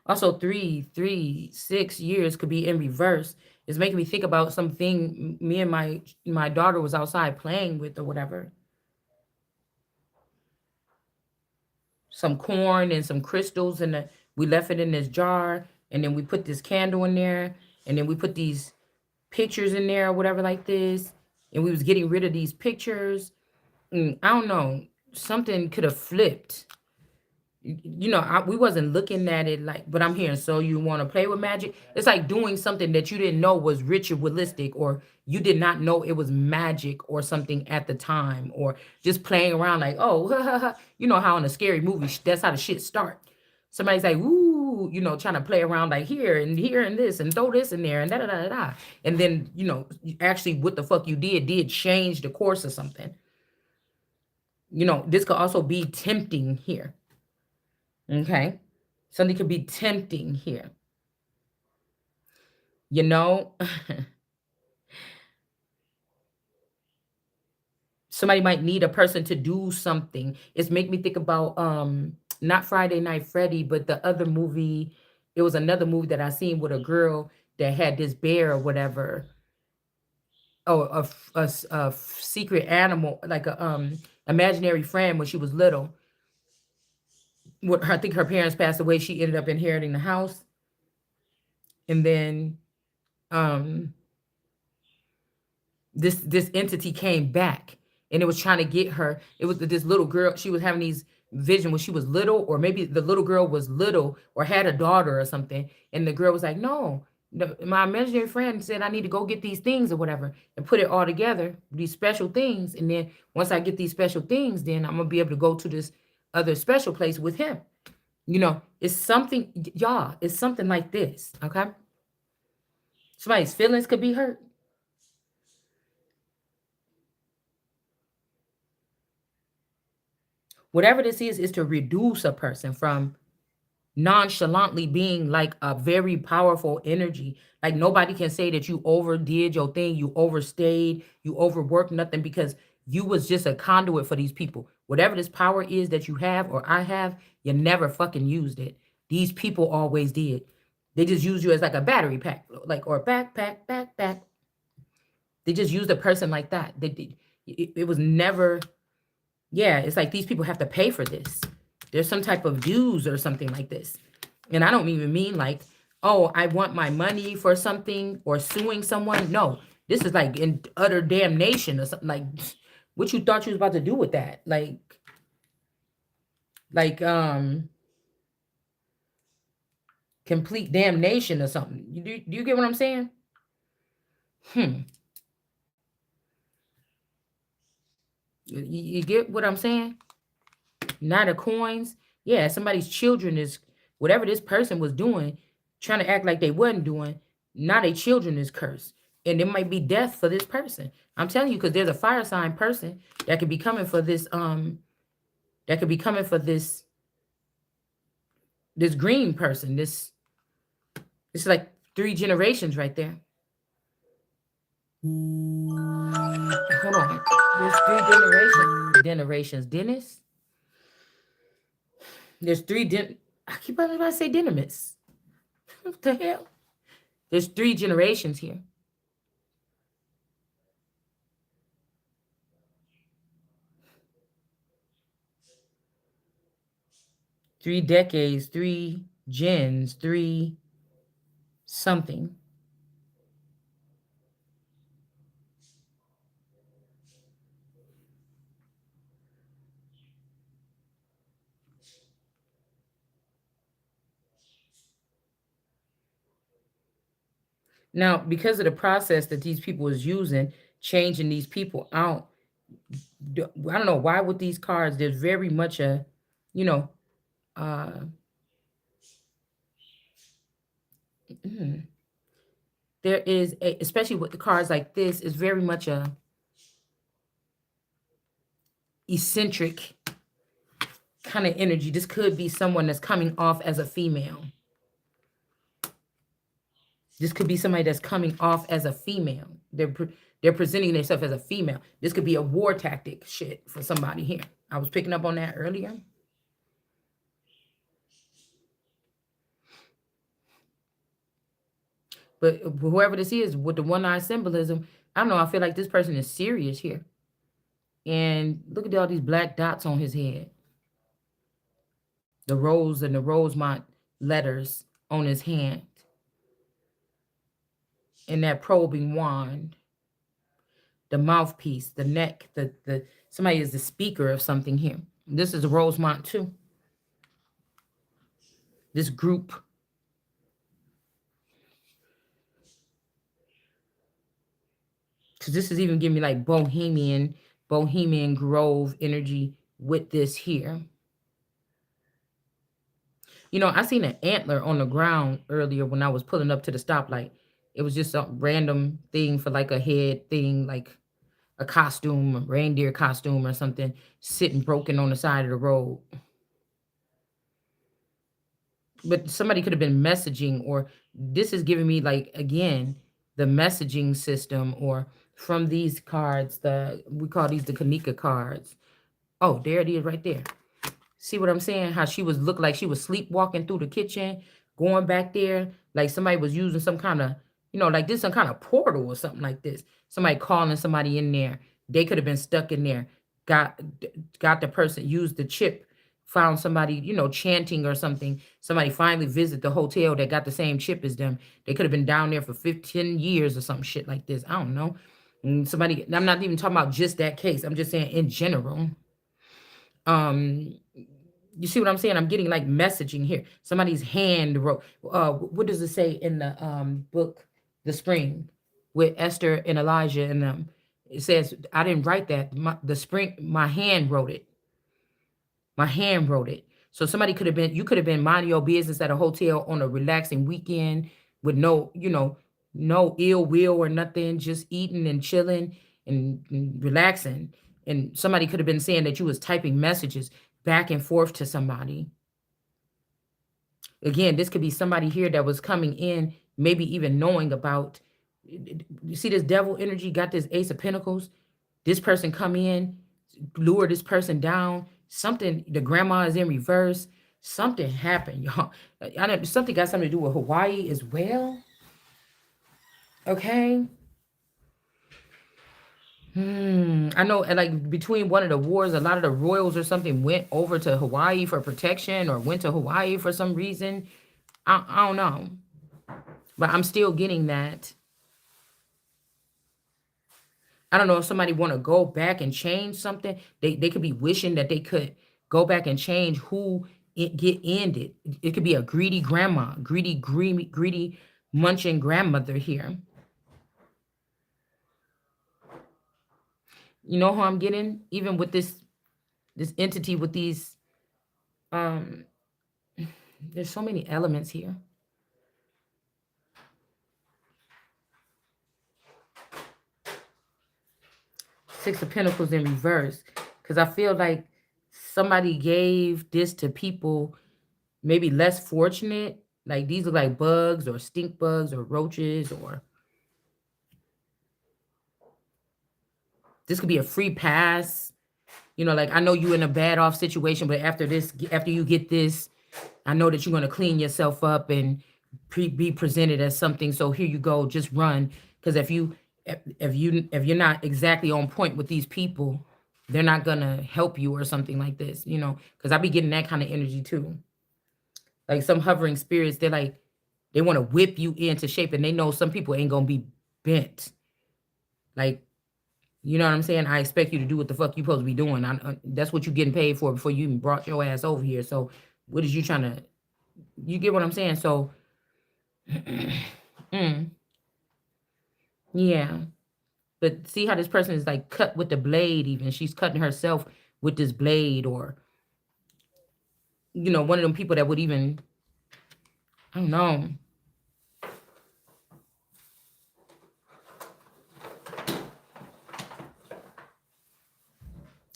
Also, 6 years could be in reverse. It's making me think about something me and my daughter was outside playing with or whatever. Some corn and some crystals, and we left it in this jar, and then we put this candle in there, and then we put these pictures in there or whatever like this, and we was getting rid of these pictures. I don't know. Something could have flipped. We wasn't looking at it like, but I'm hearing, so you want to play with magic? It's like doing something that you didn't know was ritualistic, or you did not know it was magic or something at the time, or just playing around like, oh, you know how in a scary movie, that's how the shit start. Somebody's like, ooh, trying to play around like here and this and throw this in there and da da da da. And then, actually what the fuck you did change the course of something. This could also be tempting here. Okay. Something could be tempting here. You know, somebody might need a person to do something. It's make me think about not Friday Night Freddy, but the other movie. It was another movie that I seen with a girl that had this bear or whatever. Oh, a secret animal, like a imaginary friend when she was little. What I think her parents passed away, she ended up inheriting the house, and then um this entity came back, and it was trying to get her. It was this little girl. She was having these vision when she was little, or maybe the little girl was little or had a daughter or something, and the girl was like, no, my imaginary friend said I need to go get these things or whatever, and put it all together, these special things, and then once I get these special things, then I'm gonna be able to go to this other special place with him. It's something, y'all, it's something like this. Okay, somebody's feelings could be hurt. Whatever this is to reduce a person from nonchalantly being like a very powerful energy. Like nobody can say that you overdid your thing, you overstayed, you overworked nothing, because you was just a conduit for these people. Whatever this power is that you have or I have, you never fucking used it. These people always did. They just use you as like a battery pack, like, or backpack. They just used a person like that. It was never. Yeah, it's like these people have to pay for this. There's some type of dues or something like this. And I don't even mean like, oh, I want my money for something or suing someone. No, this is like in utter damnation or something. Like, what you thought you was about to do with that? Like complete damnation or something. Do you get what I'm saying? Hmm. You get what I'm saying? Not a coins. Yeah, somebody's children is, whatever this person was doing, trying to act like they wasn't doing. Now their children is cursed, and it might be death for this person. I'm telling you, because there's a fire sign person that could be coming for this. That could be coming for this green person. This it's like 3 generations right there. Hold on, there's 3 generations. Dennis. There's I keep on about to say dynamis. What the hell? There's 3 generations here. 3 decades, 3 gens, three something. Now, because of the process that these people was using, changing these people out, I don't know why with these cards, there's very much a, you know, uh, mm, there is a, especially with the cards like this, is very much a eccentric kind of energy. This could be someone that's coming off as a female. This could be somebody that's coming off as a female. They're presenting themselves as a female. This could be a war tactic shit for somebody here. I was picking up on that earlier. But whoever this is with the one eye symbolism, I don't know. I feel like this person is serious here. And look at all these black dots on his head. The rose and the Rosemont letters on his hand. And that probing wand. The mouthpiece, the neck, the somebody is the speaker of something here. This is Rosemont too. This group. Because this is even giving me like Bohemian Grove energy with this here. I seen an antler on the ground earlier when I was pulling up to the stoplight. It was just some random thing for like a head thing, like a costume, a reindeer costume or something, sitting broken on the side of the road. But somebody could have been messaging, or this is giving me like again the messaging system, or from these cards, the we call these the Kanika cards. Oh, there it is right there. See what I'm saying? How she was looked like she was sleepwalking through the kitchen, going back there, like somebody was using some kind of, like this some kind of portal or something like this. Somebody calling somebody in there. They could have been stuck in there. Got got the person, used the chip, found somebody, chanting or something. Somebody finally visited the hotel that got the same chip as them. They could have been down there for 15 years or some shit like this. I don't know. Somebody, I'm not even talking about just that case. I'm just saying in general. Um, you see what I'm saying? I'm getting like messaging here. Somebody's hand wrote. What does it say in the book, The Spring, with Esther and Elijah and them? It says, "I didn't write that. The spring, my hand wrote it. My hand wrote it." So somebody could have been. You could have been minding your business at a hotel on a relaxing weekend with no, no ill will or nothing, just eating and chilling and relaxing. And somebody could have been saying that you was typing messages back and forth to somebody. Again, this could be somebody here that was coming in, maybe even knowing about. You see this devil energy got this Ace of Pentacles. This person come in, lure this person down. Something, the grandma is in reverse. Something happened, y'all. I know something got something to do with Hawaii as well. Okay. I know, and like between one of the wars, a lot of the royals or something went over to Hawaii for protection, or went to Hawaii for some reason. I don't know, but I'm still getting that. I don't know if somebody want to go back and change something. They could be wishing that they could go back and change who it get ended. It could be a greedy grandma, greedy munching grandmother here. You know who I'm getting? Even with this entity with these um there's so many elements here. Six of Pentacles in reverse. Because I feel like somebody gave this to people maybe less fortunate. Like these look like bugs or stink bugs or roaches, or this could be a free pass. Like I know you in a bad off situation, but after this, after you get this, I know that you're gonna clean yourself up and be presented as something. So here you go, just run. Because if you're not exactly on point with these people, they're not gonna help you or something like this. Because I be getting that kind of energy too. Like some hovering spirits, they're like they want to whip you into shape, and they know some people ain't gonna be bent. Like, you know what I'm saying? I expect you to do what the fuck you supposed to be doing. That's what you getting paid for before you even brought your ass over here. So what is you trying to? You get what I'm saying? So, mm, yeah. But see how this person is like cut with the blade. Even she's cutting herself with this blade, or one of them people that would even, I don't know.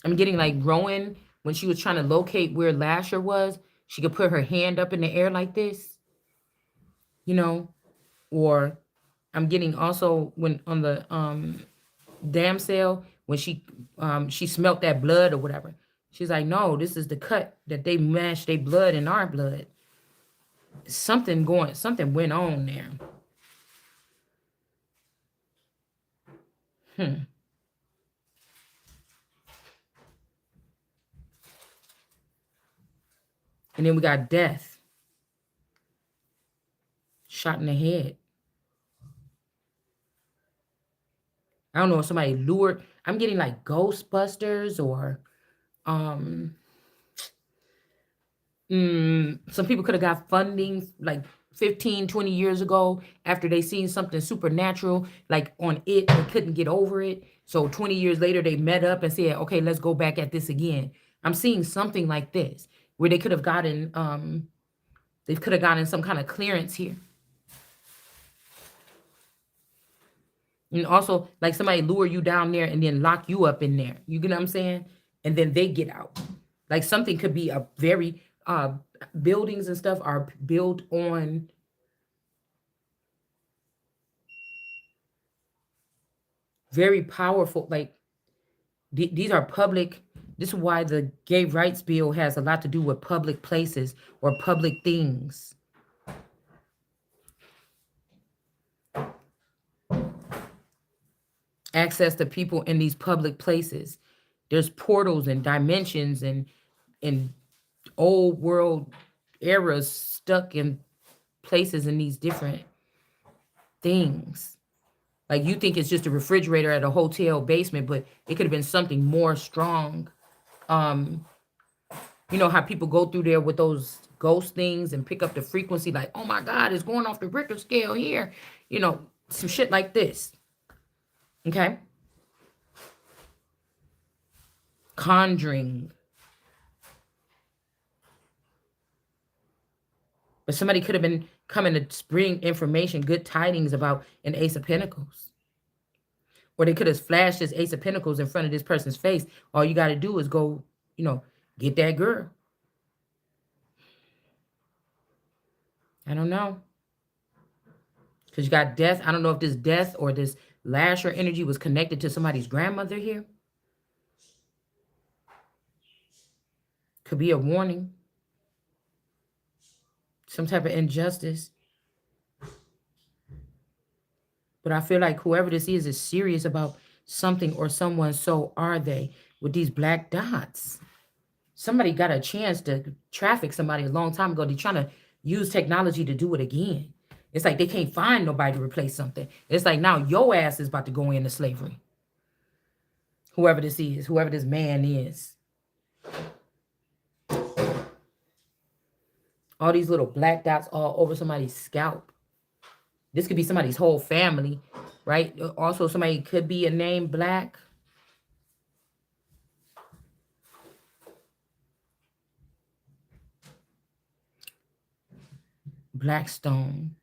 I'm getting like Rowan when she was trying to locate where Lasher was. She could put her hand up in the air like this, you know, or I'm getting also when on the dam sale when she smelt that blood or whatever. She's like, no, this is the cut that they mashed their blood in our blood. Something went on there. Hmm. And then we got death, shot in the head. I don't know if somebody lured. I'm getting like Ghostbusters or um some people could have got funding like 15, 20 years ago after they seen something supernatural like on it. They couldn't get over it. So 20 years later, they met up and said, okay, let's go back at this again. I'm seeing something like this where they could have gotten some kind of clearance here. And also, like somebody lure you down there and then lock you up in there. You get what I'm saying? And then they get out. Like something could be a very buildings and stuff are built on very powerful. Like these are public. This is why the gay rights bill has a lot to do with public places or public things. Access to people in these public places. There's portals and dimensions and old world eras stuck in places in these different things. Like you think it's just a refrigerator at a hotel basement, but it could have been something more strong. Um, you know how people go through there with those ghost things and pick up the frequency, like, oh my God, it's going off the Richter scale here. You know, some shit like this. Okay. Conjuring. But somebody could have been coming to bring information, good tidings about an Ace of Pentacles. Or they could have flashed this Ace of Pentacles in front of this person's face. All you got to do is go, you know, get that girl. I don't know. Because you got death. I don't know if this death or this lasher energy was connected to somebody's grandmother here. Could be a warning. Some type of injustice. But I feel like whoever this is serious about something or someone. So are they with these black dots. Somebody got a chance to traffic somebody a long time ago. They're trying to use technology to do it again. It's like they can't find nobody to replace something. It's like now your ass is about to go into slavery. Whoever this is, whoever this man is. All these little black dots all over somebody's scalp. This could be somebody's whole family, right? Also, somebody could be a name Black. Blackstone.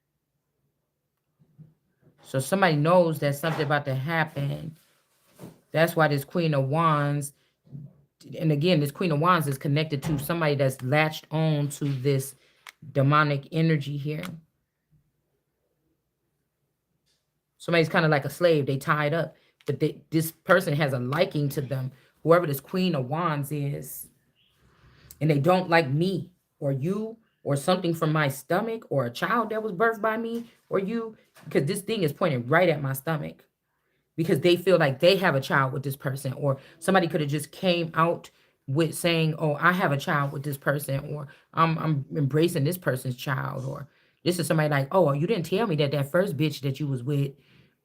So somebody knows that something about to happen. That's why this Queen of Wands, and again, this Queen of Wands is connected to somebody that's latched on to this demonic energy here. Somebody's kind of like a slave. They tied up. But this person has a liking to them, whoever this Queen of Wands is. And they don't like me or you or something from my stomach or a child that was birthed by me or you. Because this thing is pointing right at my stomach. Because they feel like they have a child with this person. Or somebody could have just came out with saying, oh, I have a child with this person. Or I'm embracing this person's child. Or this is somebody like, oh, you didn't tell me that first bitch that you was with,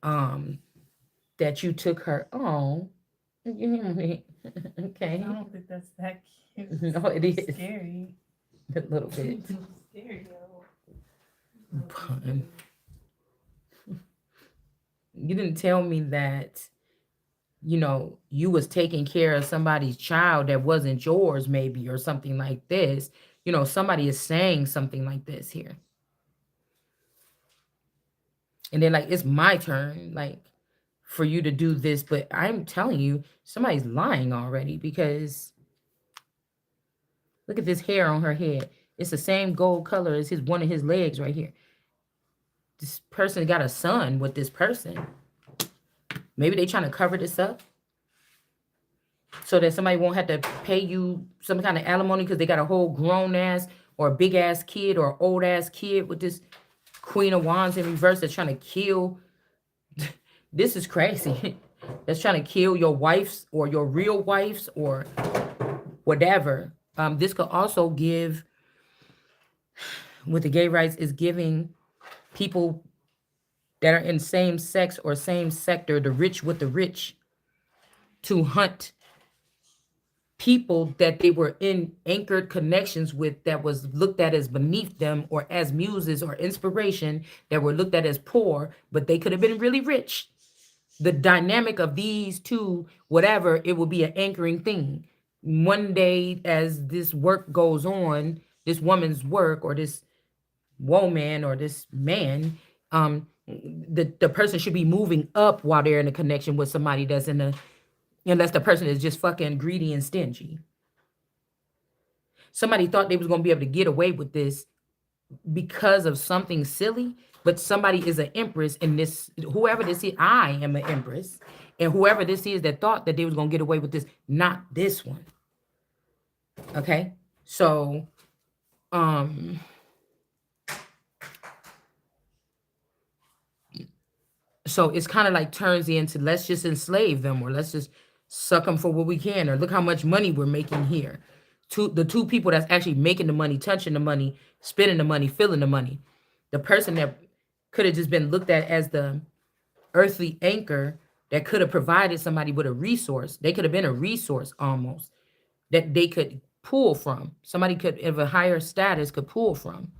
that you took her. Oh, okay.
I don't think that's that cute.
No, it is.
Scary.
A little bit.
Scary though.
Pun. You didn't tell me that, you know, you was taking care of somebody's child that wasn't yours, maybe, or something like this. You know, somebody is saying something like this here. And then, like, it's my turn, like, for you to do this. But I'm telling you, somebody's lying already because look at this hair on her head. It's the same gold color as one of his legs right here. This person got a son with this person. Maybe they trying to cover this up so that somebody won't have to pay you some kind of alimony because they got a whole grown ass or a big ass kid or old ass kid with this Queen of Wands in reverse that's trying to kill. This is crazy. That's trying to kill your wife's or your real wife's or whatever. This could also give, with the gay rights, is giving people that are in same sex or same sector, the rich with the rich, to hunt people that they were in anchored connections with that was looked at as beneath them or as muses or inspiration, that were looked at as poor, but they could have been really rich. The dynamic of these two, whatever, it will be an anchoring thing. One day, as this work goes on, this woman's work or this woman or this man, the person should be moving up while they're in a connection with somebody that's in a, unless the person is just fucking greedy and stingy. Somebody thought they was going to be able to get away with this because of something silly, but somebody is an empress, and this, whoever this is, I am an empress, and whoever this is that thought that they was going to get away with this, not this one. Okay? So, so it's kind of like turns into, let's just enslave them, or let's just suck them for what we can, or look how much money we're making here. The two people that's actually making the money, touching the money, spending the money, feeling the money. The person that could have just been looked at as the earthly anchor that could have provided somebody with a resource. They could have been a resource almost that they could pull from. Somebody could, of a higher status, could pull from.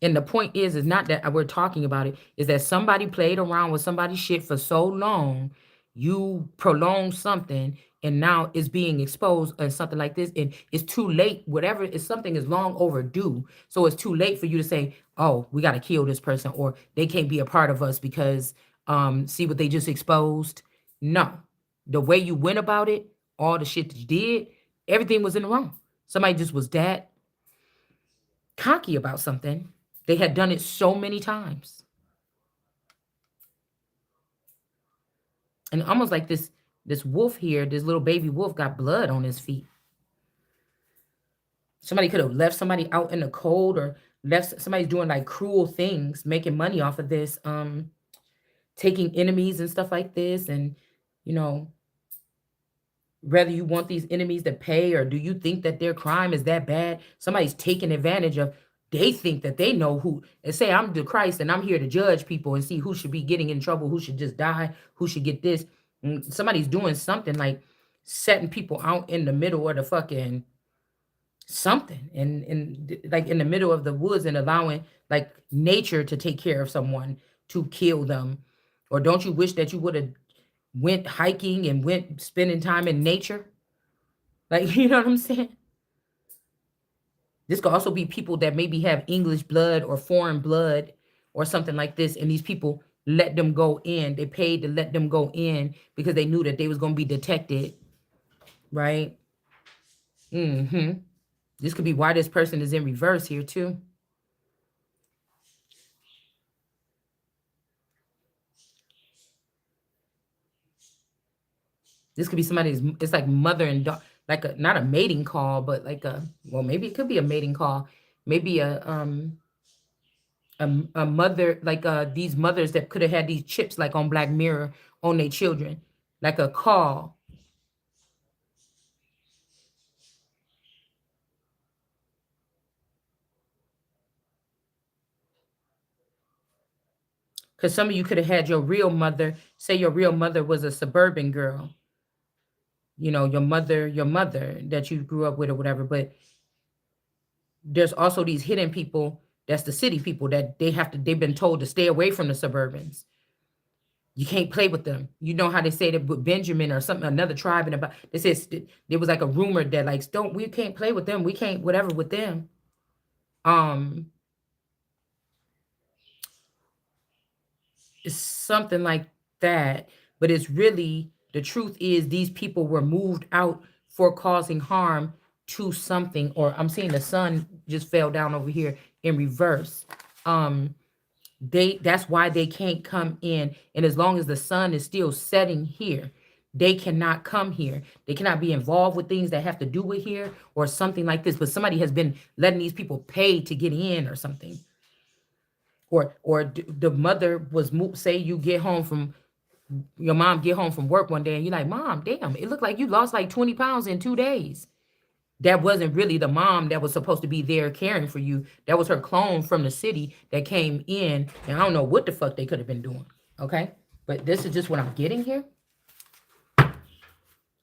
And the point is not that we're talking about it, is that somebody played around with somebody's shit for so long, you prolong something, and now it's being exposed and something like this, and it's too late. Whatever, if something is long overdue, so it's too late for you to say, oh, we got to kill this person, or they can't be a part of us because see what they just exposed. No, the way you went about it, all the shit that you did, everything was in the wrong. Somebody just was that cocky about something. They had done it so many times. And almost like this wolf here, this little baby wolf, got blood on his feet. Somebody could have left somebody out in the cold, or left somebody's doing like cruel things, making money off of this, taking enemies and stuff like this. And, you know, whether you want these enemies to pay, or do you think that their crime is that bad? Somebody's taking advantage of, they think that they know who, and say, I'm the Christ and I'm here to judge people and see who should be getting in trouble, who should just die, who should get this. And somebody's doing something like setting people out in the middle of the fucking something, and like in the middle of the woods, and allowing like nature to take care of someone to kill them. Or don't you wish that you would have went hiking and went spending time in nature? Like, you know what I'm saying? This could also be people that maybe have English blood or foreign blood or something like this. And these people let them go in. They paid to let them go in because they knew that they was going to be detected. Right? This could be why this person is in reverse here too. This could be somebody's, it's like mother and daughter, like a, not a mating call, but like a, well, maybe it could be a mating call. Maybe a mother, like these mothers that could have had these chips like on Black Mirror on their children, like a call. Because some of you could have had your real mother, say your real mother was a suburban girl. You know, your mother that you grew up with or whatever. But there's also these hidden people, that's the city people, that they've been told to stay away from the suburbans. You can't play with them. You know how they say that with Benjamin or something, another tribe, and about, they says there was like a rumor that like, we can't play with them. We can't whatever with them. It's something like that. But it's really, the truth is these people were moved out for causing harm to something. Or I'm seeing the sun just fell down over here in reverse. That's why they can't come in. And as long as the sun is still setting here, they cannot come here. They cannot be involved with things that have to do with here or something like this. But somebody has been letting these people pay to get in or something. Or the mother was, say you get home from, your mom get home from work one day and you're like, Mom, damn, it looked like you lost like 20 pounds in 2 days. That wasn't really the mom that was supposed to be there caring for you. That was her clone from the city that came in. And I don't know what the fuck they could have been doing. Okay? But this is just what I'm getting here.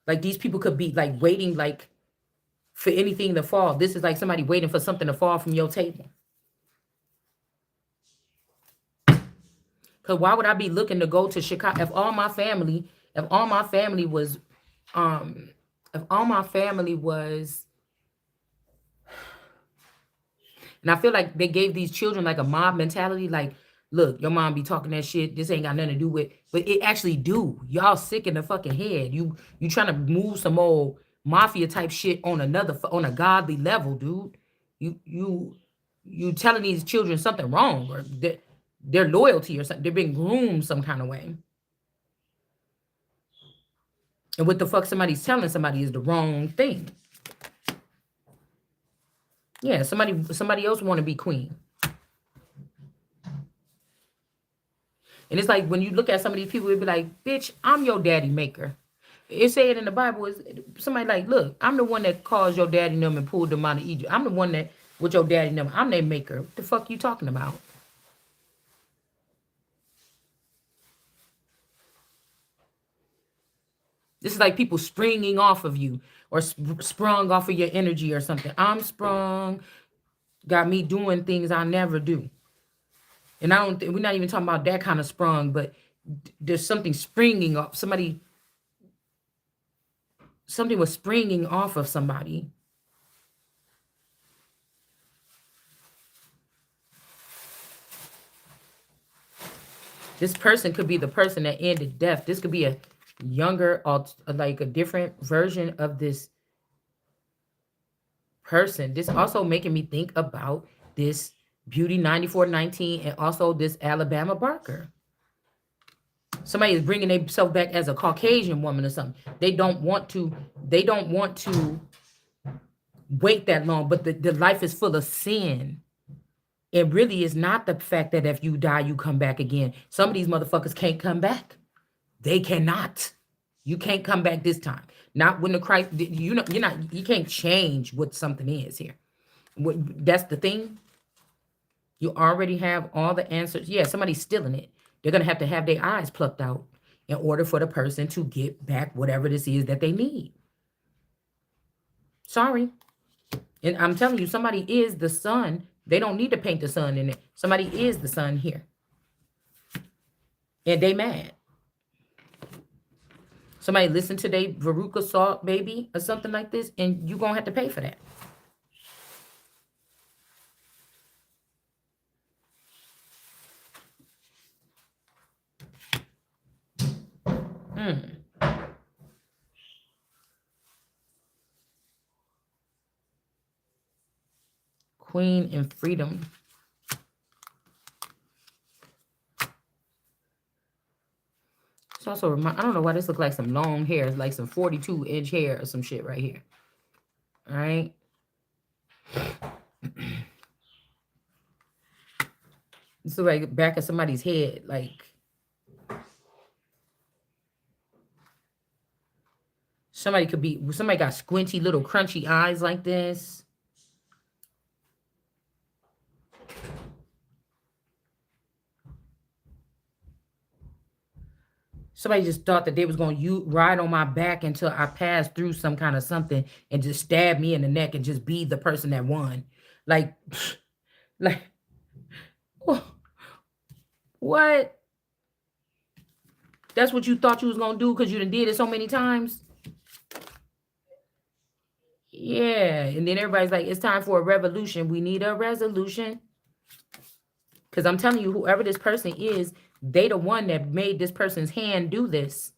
Like these people could be like waiting like for anything to fall. This is like somebody waiting for something to fall from your table. Because why would I be looking to go to Chicago if all my family was And I feel like they gave these children like a mob mentality. Like, look, your mom be talking that shit. This ain't got nothing to do with, but it actually do. Y'all sick in the fucking head. You trying to move some old mafia type shit on on a godly level, dude. You telling these children something wrong or their loyalty or something. They're being groomed some kind of way. And what the fuck somebody's telling somebody is the wrong thing. Yeah, somebody else want to be queen. And it's like when you look at some of these people, it'd be like, bitch, I'm your daddy maker. It said in the Bible, is somebody like, look, I'm the one that caused your daddy them and pulled them out of Egypt. I'm the one that with your daddy them. I'm their maker. What the fuck you talking about? This is like people springing off of you or sprung off of your energy or something. I'm sprung, got me doing things I never do. And I don't. We're not even talking about that kind of sprung, but there's something springing off. Something was springing off of somebody. This person could be the person that ended death. This could be a younger, like a different version of this person. This also making me think about this Beauty 9419 and also this Alabama Barker. Somebody is bringing themselves back as a Caucasian woman or something. They don't want to wait that long, but the life is full of sin. It really is not the fact that if you die, you come back again. Some of these motherfuckers can't come back. They cannot. You can't come back this time. Not when the Christ, you can't change what something is here. That's the thing. You already have all the answers. Yeah, somebody's stealing it. They're going to have their eyes plucked out in order for the person to get back whatever this is that they need. Sorry. And I'm telling you, somebody is the sun. They don't need to paint the sun in it. Somebody is the sun here. And they mad. Somebody listen to their Veruca Salt baby or something like this, and you're going to have to pay for that. Queen and freedom. It's also, I don't know why this looks like some long hair. It's like some 42-inch hair or some shit right here. All right. This looks like back of somebody's head. Like, somebody got squinty little crunchy eyes like this. Somebody just thought that they was going to ride on my back until I passed through some kind of something and just stab me in the neck and just be the person that won. Like, what? That's what you thought you was going to do because you done did it so many times? Yeah. And then everybody's like, it's time for a revolution. We need a resolution. Because I'm telling you, whoever this person is, they the one that made this person's hand do this.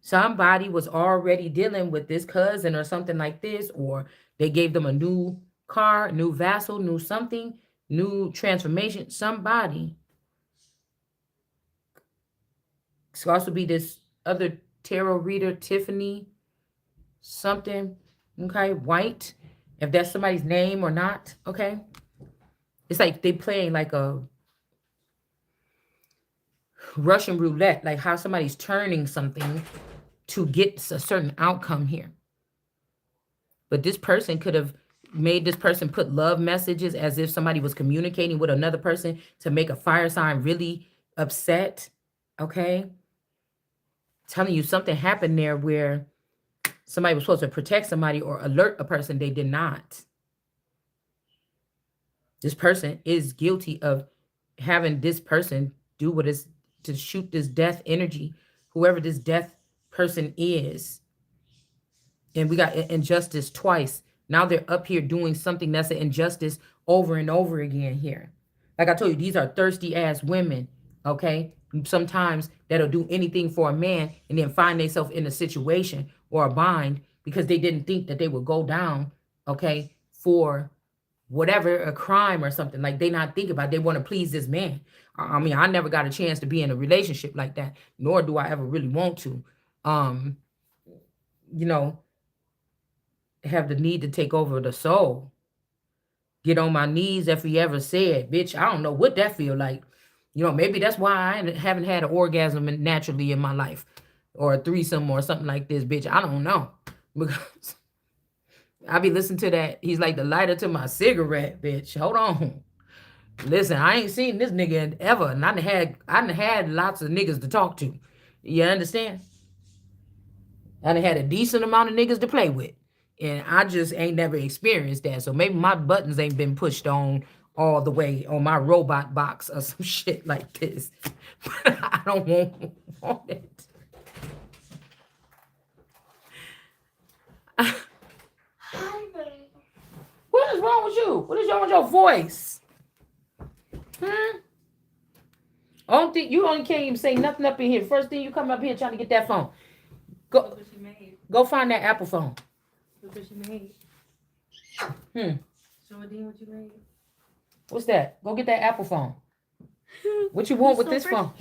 Somebody was already dealing with this cousin or something like this, or they gave them a new car, new vassal, new something, new transformation. Somebody. This could also be this other tarot reader, Tiffany, something. Okay, White. If that's somebody's name or not. Okay. It's like they playing like a Russian roulette, like how somebody's turning something to get a certain outcome here. But this person could have made this person put love messages as if somebody was communicating with another person to make a fire sign really upset. Okay. Telling you something happened there where somebody was supposed to protect somebody or alert a person. They did not. This person is guilty of having this person do what is to shoot this death energy, whoever this death person is. And we got injustice twice. Now they're up here doing something that's an injustice over and over again here. Like I told you, these are thirsty ass women, okay? Sometimes that'll do anything for a man and then find themselves in a situation or a bind because they didn't think that they would go down, okay, for whatever, a crime or something. Like they not think about it. They want to please this man. I mean, I never got a chance to be in a relationship like that, nor do I ever really want to. You know, have the need to take over the soul. Get on my knees if he ever said, bitch, I don't know what that feel like. You know, maybe that's why I haven't had an orgasm naturally in my life or a threesome or something like this, bitch. I don't know. Because I be listening to that. He's like the lighter to my cigarette, bitch. Hold on. Listen, I ain't seen this nigga ever. And I done had lots of niggas to talk to. You understand? I done had a decent amount of niggas to play with. And I just ain't never experienced that. So maybe my buttons ain't been pushed on all the way on my robot box or some shit like this. But I don't want it. What is wrong with you? What is wrong with your voice? You only can't even say nothing up in here. First thing you come up here trying to get that phone.
Look what she made.
Go find that Apple phone.
Look what she made. Show Dean what you made.
What's that? Go get that Apple phone. What you want with this phone?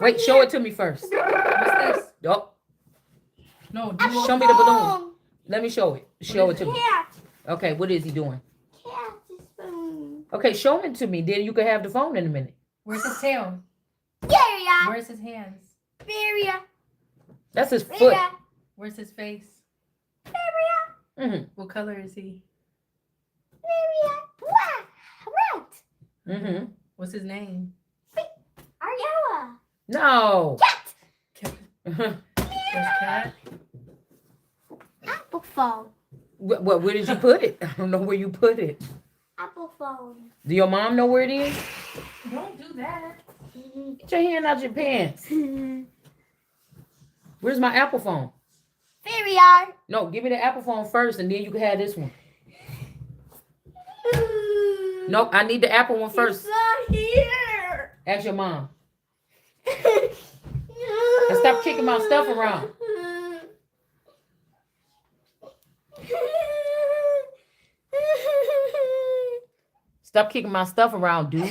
Wait, show it to me first.
What's this?
Oh,
No,
show me the balloon. Let me show it. Show it to me. Okay, what is he doing? Okay, show it to me. Then you can have the phone in a minute.
Where's his tail? Where's his hands?
That's his foot.
Where's his face?
Mm-hmm.
What color is he?
Mm-hmm.
What's his name?
No.
Cat. There's cat.
Apple phone.
Where did you put it? I don't know where you put it.
Apple phone.
Do your mom know where it is?
Don't do that.
Get your hand out your pants. Where's my Apple phone?
Here we are.
No, give me the Apple phone first, and then you can have this one. Nope, I need the Apple one first.
It's not here.
Ask your mom. And stop kicking my stuff around. Stop kicking my stuff around, dude.